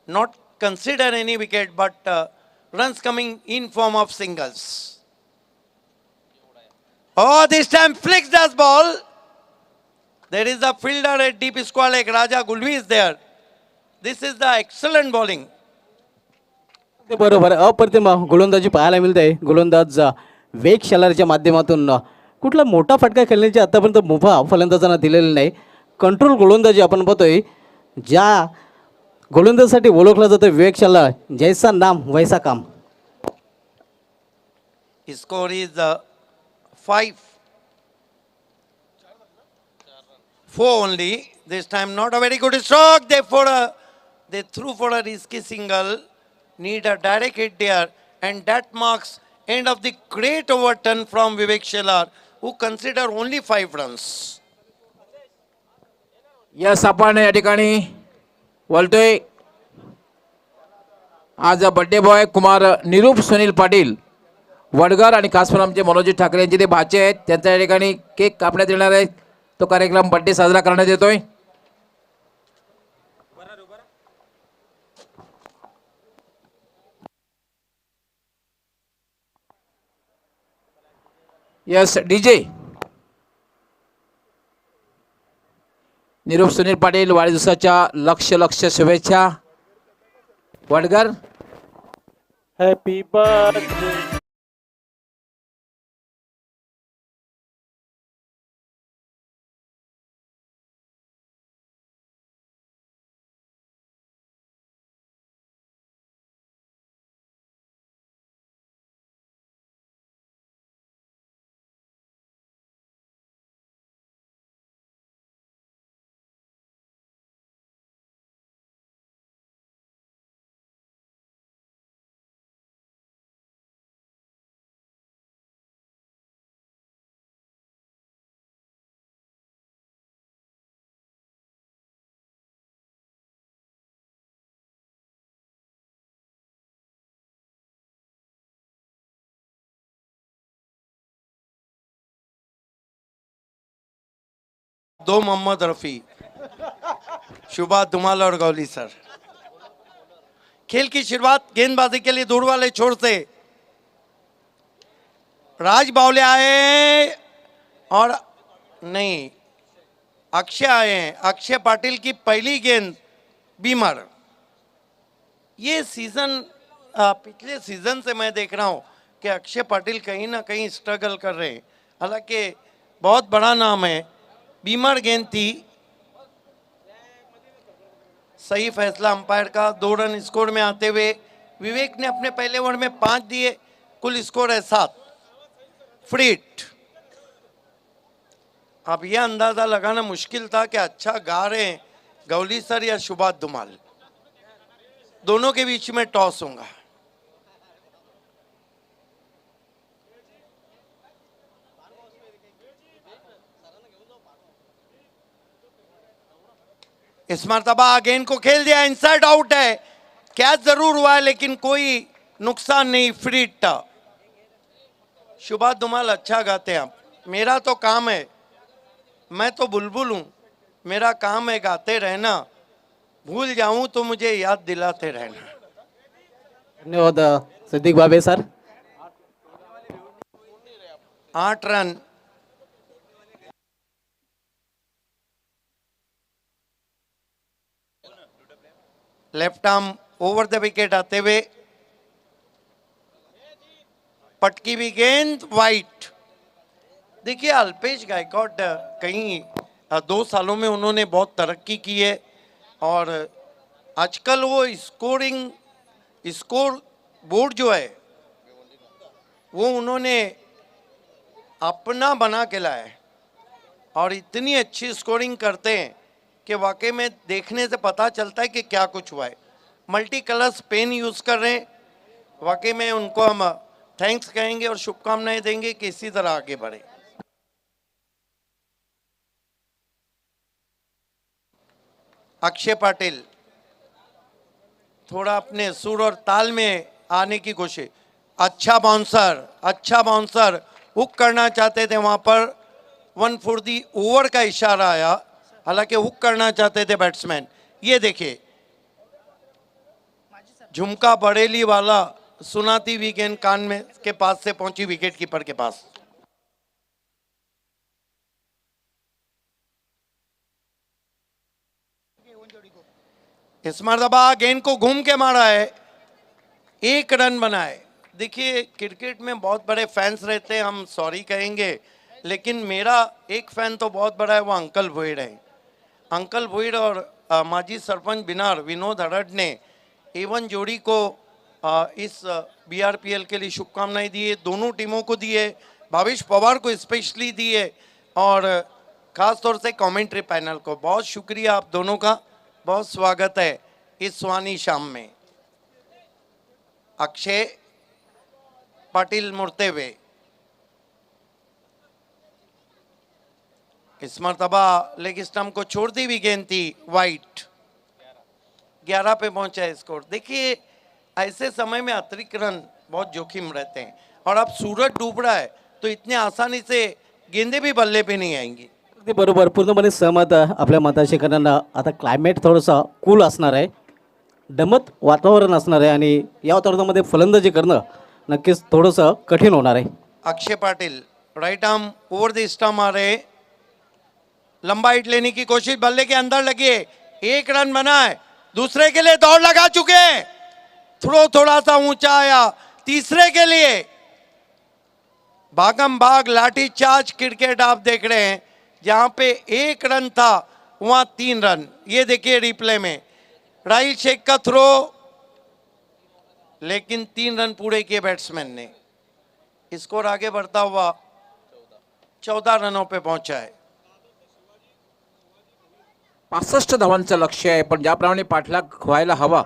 Not consider any wicket, but runs coming in form of singles. Oh, this time flicks this ball. There is a fielder at deep square leg. Raja Gulvi is there. This is the excellent bowling. ते बरोबर. अप्रतिम गोलंदाजी पाहायला मिळते. गोलंदाज विवेक शेलारच्या माध्यमातून कुठला मोठा फटका खेळण्याची आतापर्यंत मुभा फलंदाजांना दिलेली नाही. कंट्रोल गोलंदाजी आपण पाहतोय. ज्या गोलंदाजीसाठी ओळखला जातो विवेक शेलार, जैसा नाम वैसा काम. His score is 5-4 only. This time not a very good stroke. Therefore, they threw for a risky single. Need a direct hit there. And that marks end of the great overturn from Vivek Shelar, who consider only 5 runs. Yes आपण या ठिकाणी बोलतोय आज birthday boy Kumar निरूप Sunil Patil वडगार आणि खास करून आमचे मनोजी ठाकरे यांचे ते भाचे आहेत. त्यांच्या या ठिकाणी केक कापण्यात येणार आहे. तो कार्यक्रम बड्डे साजरा करण्यात येतोय. यस डीजे निरूप सुनील पाटील वाढदिवसाच्या लक्ष शुभेच्छा. वडगार हॅपी बर्थडे. दो मोहम्मद रफी, शुभात धुमाल और गौली सर। खेल की शुरुआत गेंदबाजी के लिए दूर वाले छोर से राज बावले आए और नहीं, अक्षय आए हैं। अक्षय पाटिल की पहली गेंद बीमर। ये सीजन पिछले सीजन से मैं देख रहा हूं कि अक्षय पाटिल कहीं ना कहीं स्ट्रगल कर रहे हैं, हालांकि बहुत बड़ा नाम है। बीमर गेंद थी, सही फैसला अंपायर का। 2 रन स्कोर में आते हुए विवेक ने अपने पहले ओवर में 5 दिए, कुल स्कोर है 7। फ्रीट। अब यह अंदाजा लगाना मुश्किल था कि अच्छा गा रहे हैं गौली सर या शुभात धुमाल। दोनों के बीच में टॉस होगा। इस मर्तबा गेंद को खेल दिया, इनसाइड आउट है। कैच जरूर हुआ है लेकिन कोई नुकसान नहीं। फ्रीट। शुभात धुमाल अच्छा गाते हैं। मेरा तो काम है, मैं तो बुलबुल हूं, मेरा काम है गाते रहना, भूल जाऊं तो मुझे याद दिलाते रहना। धन्यवाद Siddique Bhave sir. 8 run. Left arm over the wicket आते हुए पटकी हुई गेंद वाइट। देखिए अल्पेश गायकवाड कहीं 2 सालों में उन्होंने बहुत तरक्की की है और आजकल वो स्कोर बोर्ड जो है वो उन्होंने अपना बना के लाया है और इतनी अच्छी स्कोरिंग करते हैं कि वाकई में देखने से पता चलता है कि क्या कुछ हुआ है। मल्टी कलर्स पेन यूज कर रहे हैं, वाकई में उनको हम थैंक्स कहेंगे और शुभकामनाएं देंगे कि इसी तरह आगे बढ़े। अक्षय पाटिल थोड़ा अपने सुर और ताल में आने की कोशिश। अच्छा बाउंसर हुक करना चाहते थे, वहां पर 1 फॉर दी ओवर का इशारा आया, हालांकि हुक करना चाहते थे बैट्समैन। ये देखिए झुमका बड़ेली वाला सुनाती हुई गेंद कान में के पास से पहुंची विकेट कीपर के पास। इस मर्तबा गेंद को घूम के मारा है, 1 रन बनाए। देखिए क्रिकेट में बहुत बड़े फैंस रहते हैं, हम सॉरी कहेंगे, लेकिन मेरा एक फैन तो बहुत बड़ा है, वो अंकल भोइड है। अंकल भोइड और माजी सरपंच बिनार विनोद हड़ड ने A1 जोड़ी को इस BRPL के लिए शुभकामनाएं दी है, दोनों टीमों को दी है, भावेश पवार को स्पेशली दी है और खास तौर से कमेंट्री पैनल को बहुत शुक्रिया आप दोनों का, बहुत स्वागत है इस सुहानी शाम में। अक्षय पाटिल मुड़ते हुए, इस मर्तबा लेग स्टंप को छोड़ती हुई गेंद थी वाइट। 11 पे पहुंचा है स्कोर। देखिए ऐसे समय में अतिरिक्त रन बहुत जोखिम रहते हैं और अब सूरज डूब रहा है तो इतने आसानी से गेंदे भी बल्ले पे नहीं आएंगी। अगदी बरोबर, पूर्णपणे सहमत आपल्या मताशी. कारण आता क्लायमेट थोडंसं कूल असणार आहे, दमट वातावरण असणार आहे आणि या वातावरणामध्ये फलंदाजी करणं नक्कीच थोडंसं कठीण होणार आहे. Akshay Patil right arm over the stump आ रहे, लंबा हिट लेने की कोशिश, बल्ले के अंदर लगी है, 1 रन बना है, दूसरे के लिए दौड़ लगा चुके हैं, थ्रो थोड़ा सा ऊंचा आया, तीसरे के लिए भागम भाग लाठी चार्ज क्रिकेट आप देख रहे हैं, जहां पे 1 रन था वहां 3 रन। ये देखिए रिप्ले में राहिल शेख का थ्रो, लेकिन 3 रन पूरे किए बैट्समैन ने। स्कोर आगे बढ़ता हुआ 14 रनों पे पहुंचा है। 65 धावांचं लक्ष्य आहे, पण ज्याप्रमाणे पाठलाग व्हायला हवा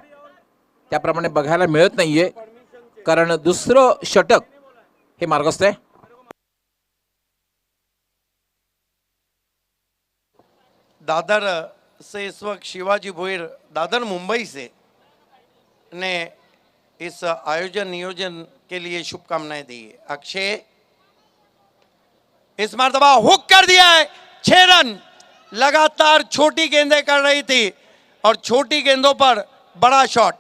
त्याप्रमाणे बघायला मिळत नाहीये, कारण दुसरं षटक हे मार्गस्थ आहे. दादर से इस वक्त शिवाजी भोईर, दादर मुंबई से, ने इस आयोजन नियोजन के लिए शुभकामनाएं दी है। अक्षय इस मर्तबा हुक कर दिया है, 6 रन। लगातार छोटी गेंदें कर रही थी और छोटी गेंदों पर बड़ा शॉट।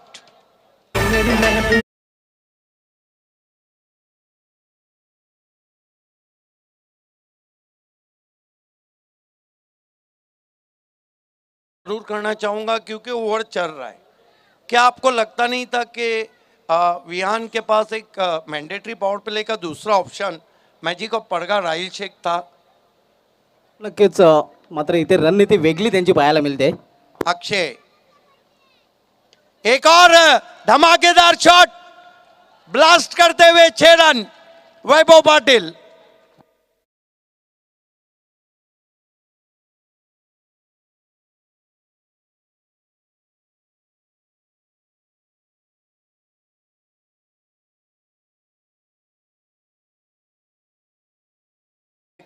जरूर करना चाहूंगा क्योंकि ओवर चल रहा है। क्या आपको लगता नहीं था कि विहान के पास एक मैंडेटरी पावर प्ले का दूसरा ऑप्शन मैजिक ऑफ पडगा राहिल शेख था? नक्कीच मात्र इथे रणनीती वेगळी त्यांची पाहायला मिळते. अक्षय, एक और धमाकेदार शॉट ब्लास्ट करते हुए 6 रन वैभव पाटिल।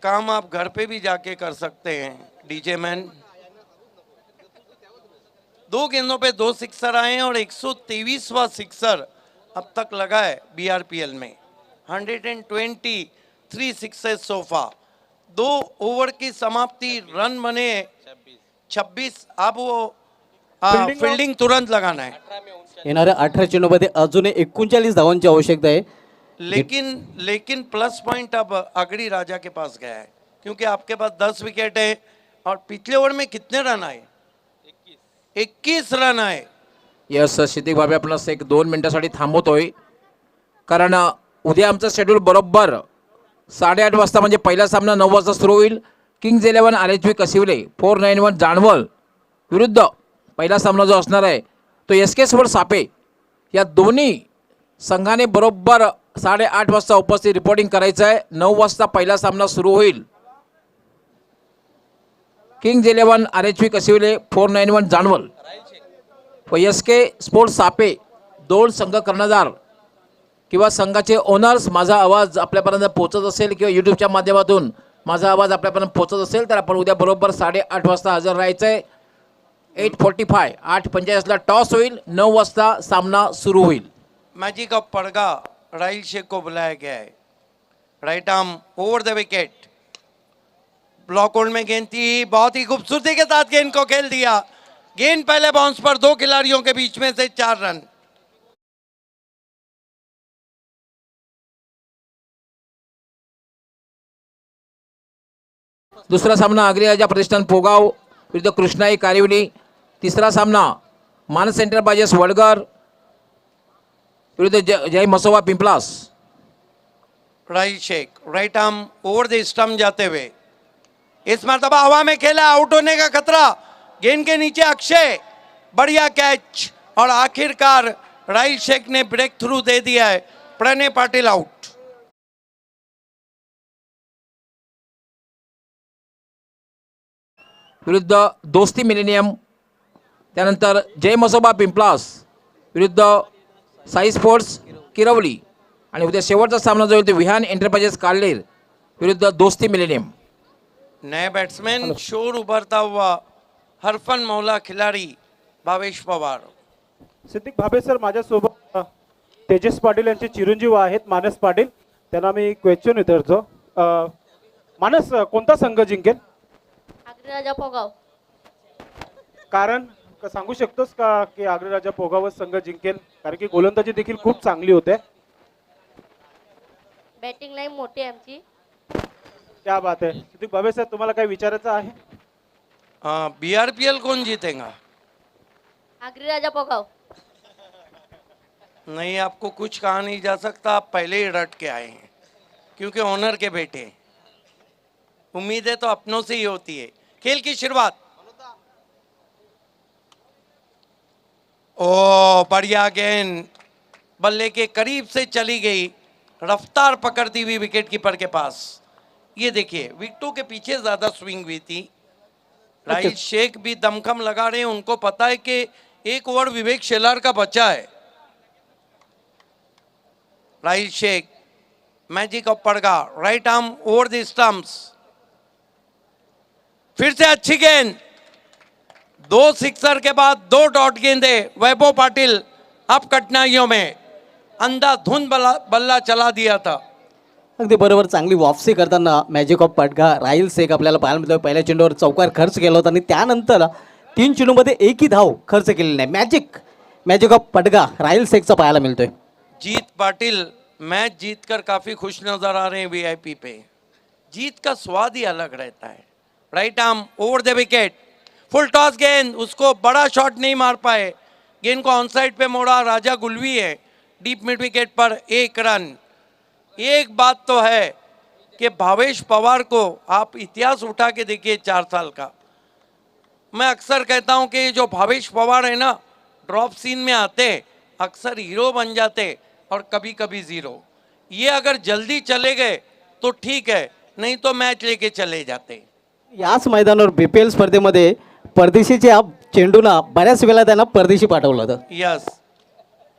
काम आप घर पे भी जाके कर सकते हैं डीजे मैन। 2 गेंदों पे 2 सिक्सर आए हैं और 123वां सिक्सर अब तक लगा है बीआरपीएल में। 123 सिक्सेस सोफा। 2 ओवर की समाप्ति, रन बने 26। अब वो फील्डिंग तुरंत लगाना है। येणाऱ्या 18 चेंडूमध्ये अजूनही 39 धावांची आवश्यकता आहे. लेकिन प्लस पॉइंट अब अगड़ी राजा के पास गया है क्योंकि आपके पास 10 विकेट है और पिछले ओवर में कितने रन आए? 21 रन आए। यस क्षितिक भावे आपणास एक 2 मिनिटासाठी थांबवतोय कारण उद्या आमचं शेड्यूल बरोबर 8:30 वाजता म्हणजे पहिला सामना 9 वाजता सुरू होईल. किंग्ज 11 RHB कसिवले 491 जानवल विरुद्ध पहिला सामना जो असणार आहे तो SK स्पोर्ट्स सापे. या दोन्ही संघाने बरोबर 8:30 वाजता उपस्थित रिपोर्टिंग करायचं आहे. 9 वाजता पहिला सामना सुरू होईल. किंग्ज 11 RHB कसिवले 491 जानवल व SK स्पोर्ट्स सापे, 2 संघ कर्णधार किंवा संघाचे ओनर्स. माझा आवाज आपल्यापर्यंत पोहोचत असेल किंवा यूट्यूबच्या माध्यमातून माझा आवाज आपल्यापर्यंत पोहोचत असेल तर आपण उद्या बरोबर 8:30 वाजता हजर राहायचं आहे. 8:45 8:45 ला टॉस होईल. 9 वाजता सामना सुरू होईल. मैजिक ऑफ पडगा राहिल शेख को बुलाया गया है। Right arm over the wicket. Block hold में गेंद थी, बहुत ही खूबसूरती के साथ गेंद को खेल दिया। गेंद पहले बाउंस पर 2 खिलाड़ियों के बीच में से 4 रन। दुसरा सामना अग्रिराजा प्रतिष्ठान पोगाव विरुद्ध कृष्णाई कारिवली. तिसरा सामना मानस एंटरप्राइजेस वडगर विरुद्ध जय Masoba Pimplas. Rahil Shaikh right arm over the stump जाते हुए इस मरतबा हवा में खेला, आउट होने का खतरा। गेंद के नीचे अक्षय, बढ़िया कैच और आखिरकार राहिल शेख ने ब्रेक थ्रू दे दिया है। प्रणय पाटिल आउट। विरुद्ध दोस्ती मिलेनियम, त्यानंतर जय मसोबा पिंपलास विरुद्ध साई स्पोर्ट्स किरवली आणि उद्या शेवटचा सामना जो होईल तो विहान एंटरप्राइजेस काल्लेर विरुद्ध दोस्ती मिलेनियम. नए बैट्समैन शोर उभरता हुआ हरफन मौला खिलाड़ी भावेश पवार। सिद्धिक भाबे सर, माझ्यासोबत तेजस पाटील यांचे चिरंजीव आहेत मानस पाटील. त्यांना मी क्वेश्चन विचारतो. मानस, कोणता संघ जिंकेल? अग्रराजा पोगाव. कारण सांगू शकतोस का की अग्रराजा पोगावच संघ जिंकेल? कारण की गोलंदाजी देखील खूप चांगली होते. बॅटिंग लाईन मोठी आहे आमची. क्या बात आहे. सिद्धिक भाबे सर, तुम्हाला काही विचारायचं आहे? बीआरपीएल कौन जीतेगा? अग्रराजा पोगाव. नहीं, आपको कुछ कहा नहीं जा सकता। आप पहले ही रट के आए हैं क्योंकि ऑनर के बेटे। उम्मीदें तो अपनों से ही होती है। खेल की शुरुआत। ओ बढ़िया गेंद बल्ले के करीब से चली गई, रफ्तार पकड़ती हुई विकेट कीपर के पास। ये देखिए, विकेटों के पीछे ज्यादा स्विंग हुई थी। राहिल शेख भी दमखम लगा रहे हैं, उनको पता है कि 1 ओवर विवेक शेलार का बचा है। Rahil Shaikh, magic of Padga, right arm over the stumps. फिर से अच्छी गेंद, 2 सिक्सर के बाद 2 डॉट गेंदे। वैभव पाटिल अब कठिनाइयों में, अंधाधुंध बल्ला चला दिया था। अगदी बरोबर, चांगली वापसी करताना मॅजिक ऑफ पडघा राहील शेख आपल्याला पाहायला मिळतोय. पहिल्या चेंडूवर चौकार खर्च केला होता आणि त्यानंतर 3 चेंडूमध्ये एकही धाव खर्च केलेली नाही. मॅजिक ऑफ पडघा राहील शेखचा पाहायला मिळतोय. जीत पाटिल मैच जीतकर काफी खुश नजर आ रहे हैं वीआईपी पे. जीत का स्वाद ही अलग रहता है. Right arm over the wicket, full toss गेंद, उसको बड़ा शॉट नहीं मार पाए. गेंद को ऑन साइड पे मोड़ा राजा गुलवी है. डीप मिड विकेट पर 1 रन. एक बात तो है कि भावेश पवार को आप इतिहास उठा के देखिए 4 साल का. मैं अक्सर कहता हूं कि ये जो भावेश पवार है ना, ड्रॉप सीन में आते अक्सर हीरो बन जाते और कभी कभी जीरो. ये अगर जल्दी चले गए तो ठीक है, नहीं तो मैच लेके चले जाते. याच मैदानावर BPL स्पर्धेमध्ये परदेशीच्या चेंडूला बऱ्याच वेळा त्यांना परदेशी पाठवलं होतं. यस,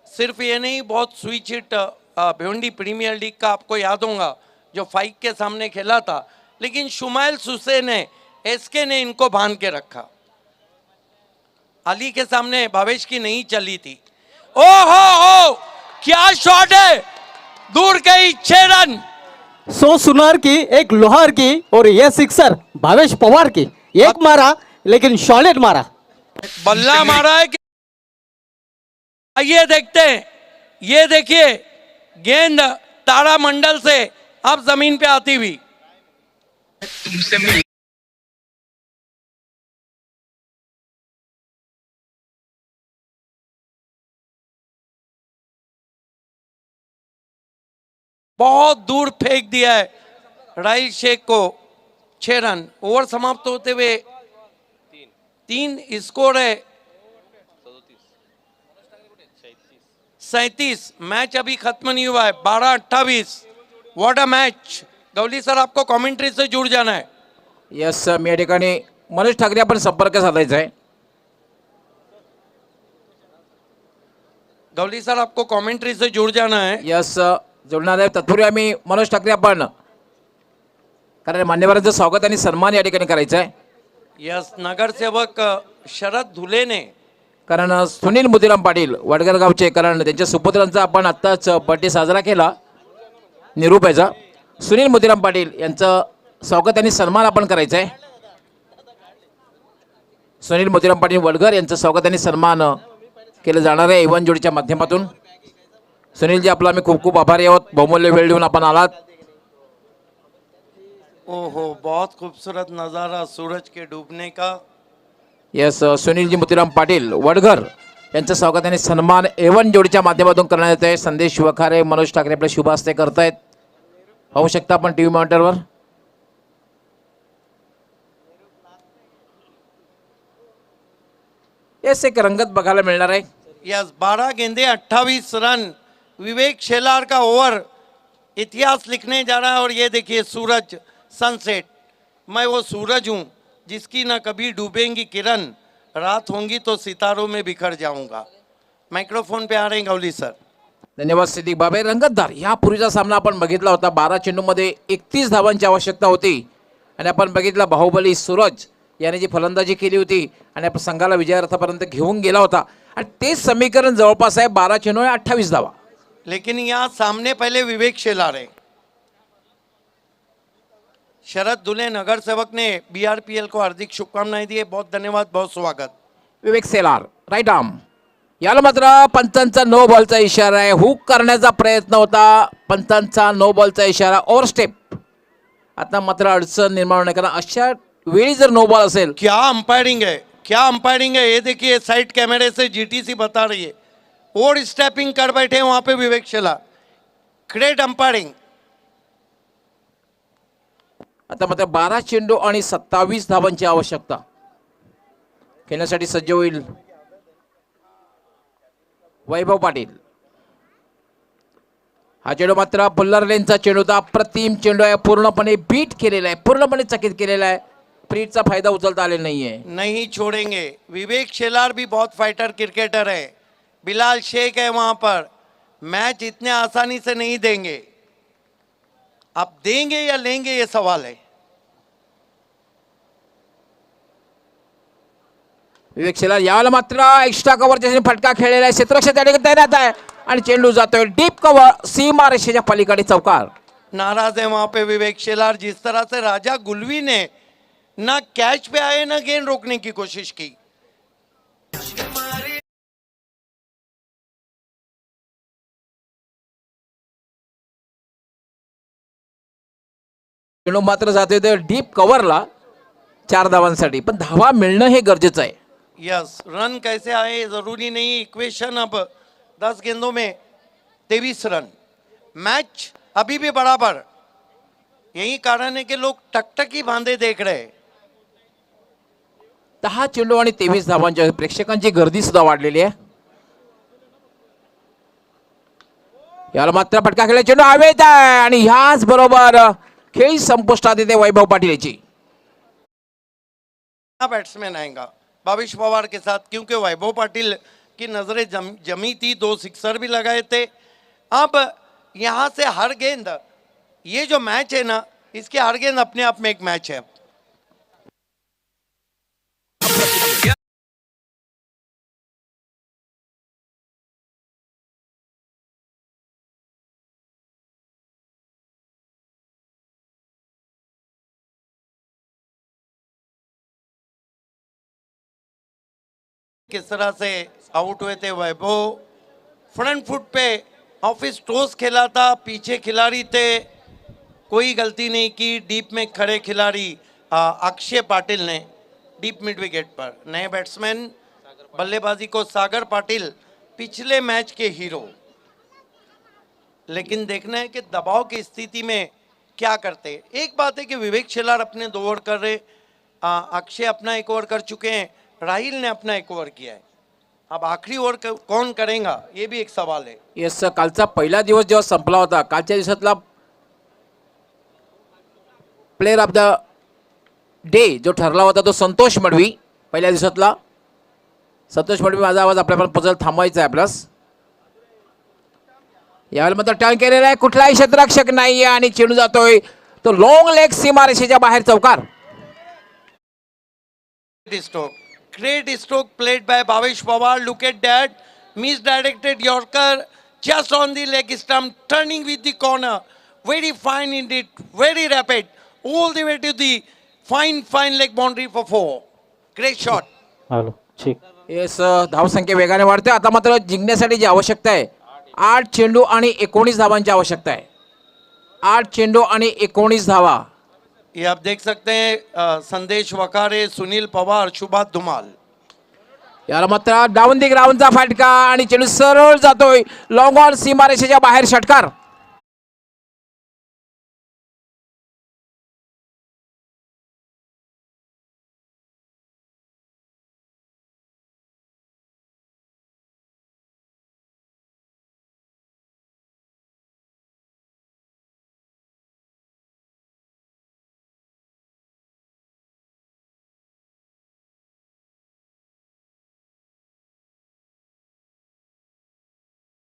सिर्फ ये नहीं, बहुत switch hit Bhiwandi premier league का आपको याद होगा जो 5 के सामने खेला था, लेकिन शुमाइल सुसे ने SK ने इनको बांध के रखा. अली के सामने भावेश की नहीं चली थी. ओ हो क्या शॉट है, दूर गई 6 रन. सो सुनार की एक लोहार की और ये सिक्सर भावेश पवार की. एक मारा लेकिन शॉलेट मारा. बल्ला मारा है कि आइए देखते हैं. ये देखिए गेंद तारामंडल से अब जमीन पे आती हुई. बहुत दूर फेंक दिया है राहिल शेख को. 6 रन. ओवर समाप्त होते हुए 3 स्कोर है 37. मैच अभी खत्म नहीं हुआ है. 12-28. What a match. Gawli sir आपको कमेंट्री से जुड़ जाना है. यस मी या ठिकाणी मनोज ठाकरे आपण संपर्क साधायचा आहे. गवली सर आपको कमेंट्री से जुड़ जाना है. यस जोडणार आहे. तत्पूर्वी आम्ही मनोज ठाकरे आपण कारण मान्यवरांचं स्वागत आणि सन्मान या ठिकाणी करायचा आहे. यस, नगरसेवक शरद धुले ने कारण सुनील मुतीराम पाटील वडगर गावचे, कारण त्यांच्या सुपुत्रांचा आपण आत्ताच बर्थडे साजरा केला निरूपायचा. सुनील मुतीराम पाटील यांचं स्वागत आणि सन्मान आपण करायचा आहे. सुनील मुतीराम पाटील वडगर यांचं स्वागत आणि सन्मान केलं जाणार आहे इव्हन जोडीच्या माध्यमातून. सुनीलजी आपला आम्ही खूप खूप आभारी आहोत. बहुमूल्य वेळ देऊन आपण आलात. ओहो, बहुत खूबसूरत नज़ारा सूरज के डूबने का. यस सुनीलजी मुतीराम पाटील वडघर यांचं स्वागत आणि सन्मान एवन जोडीच्या माध्यमातून करण्यात येत आहे. संदेश वखारे मनोज ठाकरे आपले शुभ हस्ते करतायत. पाहू शकता आपण टीव्ही मॉनिटरवर. यस एक रंगत बघायला मिळणार आहे. यस, 12 गेंदे 28 रन. विवेक शेलार का ओवर इतिहास लिखने जा रहा है. और ये देखिए सूरज सनसेट. मैं वो सूरज हूँ जिसकी ना कभी डूबेंगी किरण, रात होंगी तो सितारों में बिखर जाऊंगा. माइक्रोफोन पे आ रहे हैं गवली सर. धन्यवाद सिद्दीक बाबे. रंगतदार यापूर्वीचा सामना आपण बघितला होता. 12 चेंडूमध्ये 31 धावांची आवश्यकता होती आणि आपण बघितला बाहुबली सूरज याने जी फलंदाजी केली होती आणि आपण संघाला विजयार्थापर्यंत घेऊन गेला होता. आणि तेच समीकरण जवळपास आहे. 12 चेंडू आणि 28 धावा. लेकिन यहाँ सामने पहले विवेक शेलार है. शरद दुले नगर सेवक ने BRPL को हार्दिक शुभकामनाएं दी है. बहुत धन्यवाद, बहुत स्वागत. विवेक सेलार राईट आर्म. याला मात्र पंचांचा नो बॉलचा इशारा आहे. हुक करण्याचा प्रयत्न होता. पंचांचा नो बॉलचा इशारा. Over step. आता मात्र अडचण निर्माण होणे, कारण अशा वेळी जर नो बॉल असेल. क्या अंपायरिंग है, क्या अंपायरिंग है. ये देखिए साइड कैमरे से GTC बता रही है. ओवर स्टेपिंग कर बैठे वहां पे विवेक शेलार. Great umpiring. आता मात्र 12 चेंडू आणि 27 धावांची आवश्यकता खेळण्यासाठी सज्ज होईल वैभव पाटील. हा चेंडू मात्र पुल्लर लेनचा चेंडू होता. अप्रतिम चेंडू आहे. पूर्णपणे बीट केलेला आहे, पूर्णपणे चकित केलेला आहे. फ्रीटचा फायदा उचलता आलेला नाहीये. नहीं छोड़ेंगे. विवेक शेलार भी बहुत फाइटर क्रिकेटर है. बिलाल शेख है वहां पर. मैच इतने आसानी से नहीं देंगे. आप देंगे या लेंगे ये सवाल है. विवेक शेलार यावेळेला मात्र एक्स्ट्रा कव्हरच्या फटका खेळलेला आहे. क्षेत्ररक्षक त्या ठिकाणी तैनात आहे आणि चेंडू जातोय डीप कव्हर. सीमा रेषेच्या पलीकडे चौकार. नाराज है वहां पे विवेक शेलार। जिस तरह से राजा गुलवी ने ना कैच पे आए ना गेंद रोकने की कोशिश की। चेंडू मात्र जातोय ते डीप कव्हरला 4 धावांसाठी, पण धावा मिळणं हे गरजेचं आहे. यस, रन कैसे आए जरूरी नहीं। इक्वेशन अब 10 गेंदों में 23 रन, मैच अभी भी बराबर। यही कारण है कि लोग टकटकी बांधे देख रहे हैं। 10 चेंडू आणि 23 धावांच्या प्रेक्षकांची गर्दी सुद्धा वाढलेली आहे. याला मात्र फटका खेळला, चेंडू हवेत आहे आणि ह्याच बरोबर खेळ संपुष्टात येते वैभव पाटील याची. बैट्समैन आएगा भावेश पवार के साथ, क्योंकि वैभव पाटिल की नजरें जमी थी, 2 सिक्सर भी लगाए थे। अब यहाँ से हर गेंद, ये जो मैच है ना, इसके हर गेंद अपने आप में एक मैच है। किस तरह से आउट हुए थे वैभव, फ्रंट फुट पे ऑफिस टॉस खेला था, पीछे खिलाड़ी थे, कोई गलती नहीं की। डीप में खड़े खिलाड़ी अक्षय पाटिल ने डीप मिड विकेट पर। नए बैट्समैन बल्लेबाजी को सागर पाटिल, पिछले मैच के हीरो। लेकिन देखना है कि दबाव की स्थिति में क्या करते। एक बात है कि विवेक शेलार अपने 2 ओवर कर रहे, अक्षय अपना 1 ओवर कर चुके हैं, राहिल ने अपना 1 ओवर किया है। अब आखिरी ओवर कौन करेगा ये भी एक सवाल है। येस, कालचा पहिला दिवस जेव्हा संपला होता, कालच्या दिवसातला प्लेयर ऑफ द डे जो ठरला होता तो संतोष मडवी, पहिल्या दिवसातला संतोष मडवी. माझा आवाज आपल्याला पजल थांबवायचा आहे आपल्यास. यावेळेला मात्र टर्न केलेला आहे, कुठलाही क्षेत्ररक्षक नाहीये आणि चेंडू जातोय तो लॉंग लेग सीमारेषेच्या बाहेर चौकार. Great stroke played by Bhavesh Pawar. Look at that. Misdirected Yorker just on the leg stump, turning with the corner. Very fine indeed, very rapid. All the way to the fine leg boundary for 4. Great shot. Hello ठीक. Yes, धावसंख्या वेगाने वाढते. आता मात्र जिंकण्यासाठी जी आवश्यकता आहे 8 चेंडू आणि 19 धावांची आवश्यकता आहे. 8 चेंडू आणि 19 धावा. ये आप देख सकते हैं, संदेश वकारे, सुनील पवार, सुभाष धुमाल. याला मात्र डाऊन दी ग्राउंडचा फटका आणि चेंडू सरळ जातोय लॉंग ऑन सीमारेषेच्या बाहेर षटकार.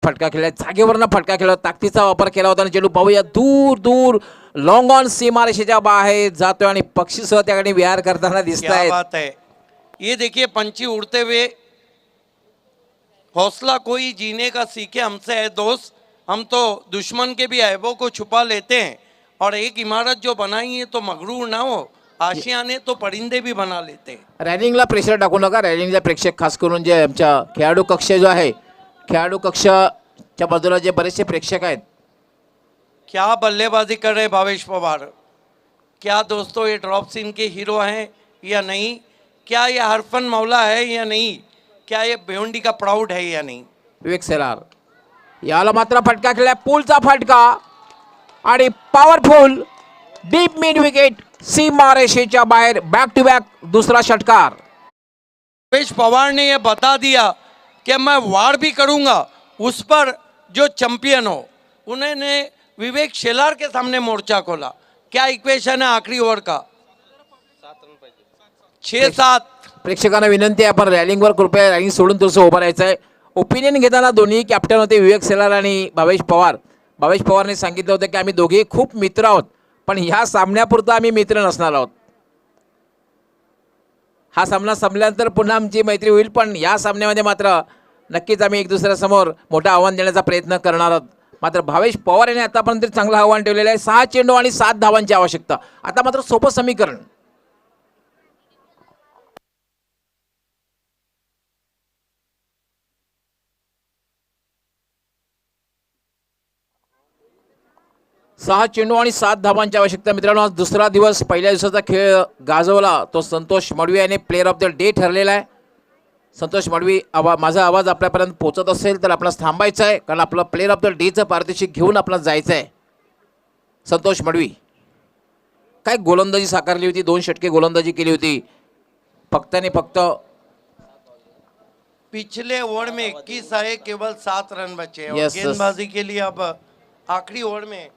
फटका खेळला, जागेवरनं फटका खेळला, ताकदीचा वापर केला होता आणि चेंडू पाहूया दूर दूर लॉंग ऑन सीमारेषेच्या बाहेर जातोय आणि पक्षीसह त्याकडे विहार करताना दिसत क्या आहेत. बात है, ये देखिए पंछी उड़ते हुए। हौसला कोई जीने का सीखे हमसे है दोस्त। हम तो दुश्मन के भी ऐबों को छुपा लेते हैं, और एक इमारत जो बनाई है तो मगरूर ना हो, आशियाने तो परिंदे भी बना लेते हैं। रॅलिंगला प्रेशर टाकू नका. रॅलिंगला प्रेक्षक खास करून जे आमच्या खेळाडू कक्ष जो आहे, खेळाडू कक्षाच्या बाजूला जे बरेचसे प्रेक्षक आहेत. क्या बल्लेबाजी कर रहे भावेश पवार। क्या दोस्तों ये ड्रॉप सीन के हीरो हैं या नहीं? क्या ये हरफन मौला है या नहीं? क्या ये भिवंडी का प्राउड है या नहीं? विवेक सेलार याला मात्र फटका खेळला, पूलचा फटका आणि पॉवरफुल डीप मिड विकेट सीमारेषेच्या बाहेर. बॅक टू बॅक दुसरा षटकार. भावेश पवार ने ये बता दिया कि मैं वार भी करूंगा उस पर जो चैंपियन हो। उन्होंने विवेक शेलार के सामने मोर्चा खोला। क्या इक्वेशन है आखिरी ओवर का? 6-7. प्रेक्षकांना विनंती आहे, आपण रॅलिंगवर कृपया रॅलिंग सोडून थोडंसं उभं राहायचं आहे. ओपिनियन घेताना दोन्ही कॅप्टन होते, विवेक सेलार आणि भावेश पवार. भावेश पवारने सांगितलं होतं की आम्ही दोघेही खूप मित्र आहोत, पण ह्या सामन्यापुरता आम्ही मित्र नसणार आहोत. हा सामना संपल्यानंतर पुन्हा आमची मैत्री होईल, पण या सामन्यामध्ये मात्र नक्कीच आम्ही एक दुसऱ्यासमोर मोठं आव्हान देण्याचा प्रयत्न करणार आहोत. मात्र भावेश पवार यांनी आतापर्यंत चांगलं आव्हान ठेवलेलं आहे. 6 चेंडू आणि 7 धावांची आवश्यकता. आता मात्र सोपं समीकरण. सहा चेंडू आणि 7 धावांची आवश्यकता. मित्रांनो, आज दुसरा दिवस, पहिल्या दिवसाचा खेळ गाजवला तो संतोष मडवी याने प्लेअर ऑफ द डे ठरलेला आहे. संतोष मडवी, माझा आवाज आपल्यापर्यंत पोहोचत असेल तर आपल्याला थांबायचं आहे, कारण आपलं प्लेअर ऑफ द डेचं पारितोषिक घेऊन आपल्याला जायचं आहे. संतोष मडवी काय गोलंदाजी साकारली होती, 2 षटके गोलंदाजी केली होती. फक्त आणि फक्त पिछले ओवर में 21 आए, केवल 7 रन बचे और Yes, गेंदबाजी के लिए अब आखिरी ओवर में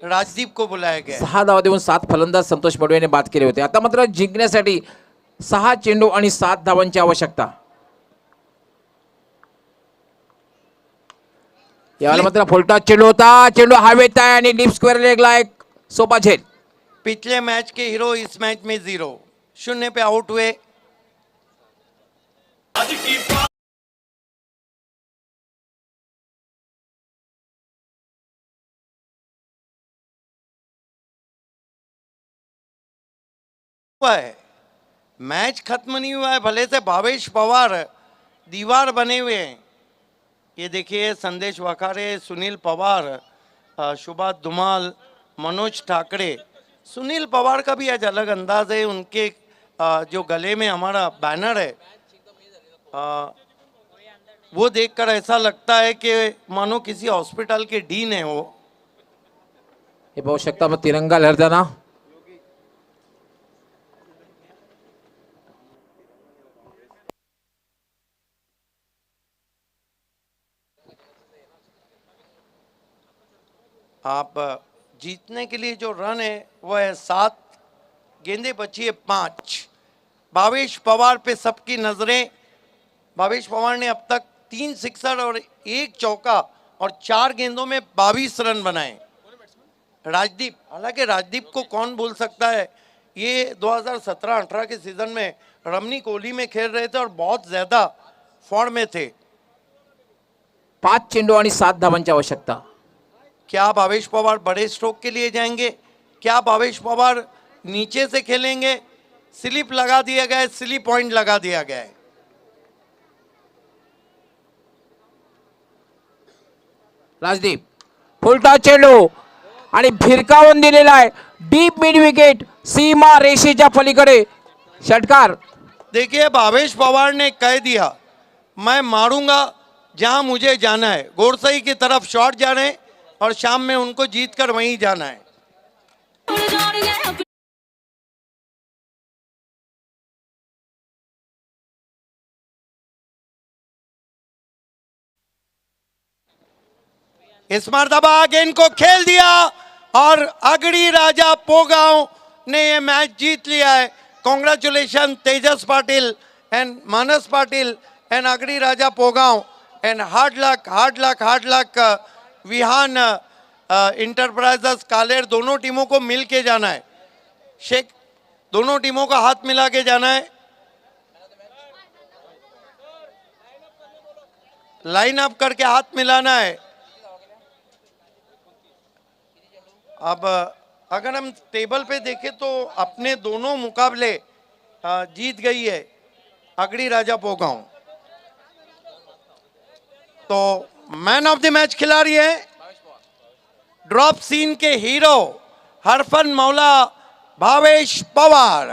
राजदीप को बुलाया गया. 6 धावा देऊन 7 फलंदाज संतोष मडवी याने बाद केले होते. आता मात्र जिंकण्यासाठी 6 चेंडू आणि 7 धावांची आवश्यकता. यावेळेला मात्र फुलटा चेंडू होता. चेंडू हवेत आहे आणि डीप स्क्वेअर लेगला एक सोपा झेल. पिछले मैच के हीरो इस मैच में 0 शून्य पे आउट हुए. हुआ है, मैच खत्म नहीं हुआ है, भले से भावेश पवार दीवार बने हुए हैं. ये देखिए, संदेश वखारे, सुनील पवार, सुभाष धुमाल, मनोज ठाकरे. सुनील पवार का भी आज अलग अंदाज है. उनके जो गले में हमारा बैनर है, वो देखकर ऐसा लगता है कि मानो किसी हॉस्पिटल के डीन है वो. हे पाहू शकता आपण तिरंगा लहरताना. आप जीतने के लिए जो रन है वो है 7, गेंदें बची है 5. भावेश पवार पे सबकी नजरें. भावेश पवार ने अब तक 3 सिक्सर और 1 चौका और 4 गेंदों में 22 रन बनाए. राजदीप, हालांकि राजदीप को कौन भूल सकता है, ये 2017-18 के सीजन में रमनी कोहली में खेल रहे थे और बहुत ज्यादा फॉर्म में थे. 5 चेंडू आणि 7 धावांची आवश्यकता. क्या भावेश पवार बड़े स्ट्रोक के लिए जाएंगे? क्या भावेश पवार नीचे से खेलेंगे? स्लिप लगा दिया गया है, स्लिप पॉइंट लगा दिया गया है. राजदीप फुलटा चेंडू आणि भिरकावून दिलेला आहे. डीप मिड विकेट, सीमा रेषेच्या पलीकडे षटकार. देखिए, भावेश पवार ने कह दिया, मैं मारूंगा जहां मुझे जाना है. गोरसई की तरफ शॉट जा रहे हैं और शाम में उनको जीत कर वहीं जाना है. इस मर्तबा गेंद को खेल दिया और अगड़ी राजा पोगांव ने ये मैच जीत लिया है. कॉन्ग्रेचुलेशन तेजस पाटिल एंड मानस पाटिल एंड अगड़ी राजा पोगांव एंड हार्ड लक विहान इंटरप्राइजेस कालेर. दोनों टीमों को मिल के जाना है. शेख, दोनों टीमों का हाथ मिला के जाना है. लाइन अप करके हाथ मिलाना है. अब अगर हम टेबल पे देखें तो अपने दोनों मुकाबले जीत गई है अगड़ी राजा पोगांव. तो मैन ऑफ द मैच खिलाड़ी है ड्रॉप सीन के हीरो हरफन मौला भावेश पवार.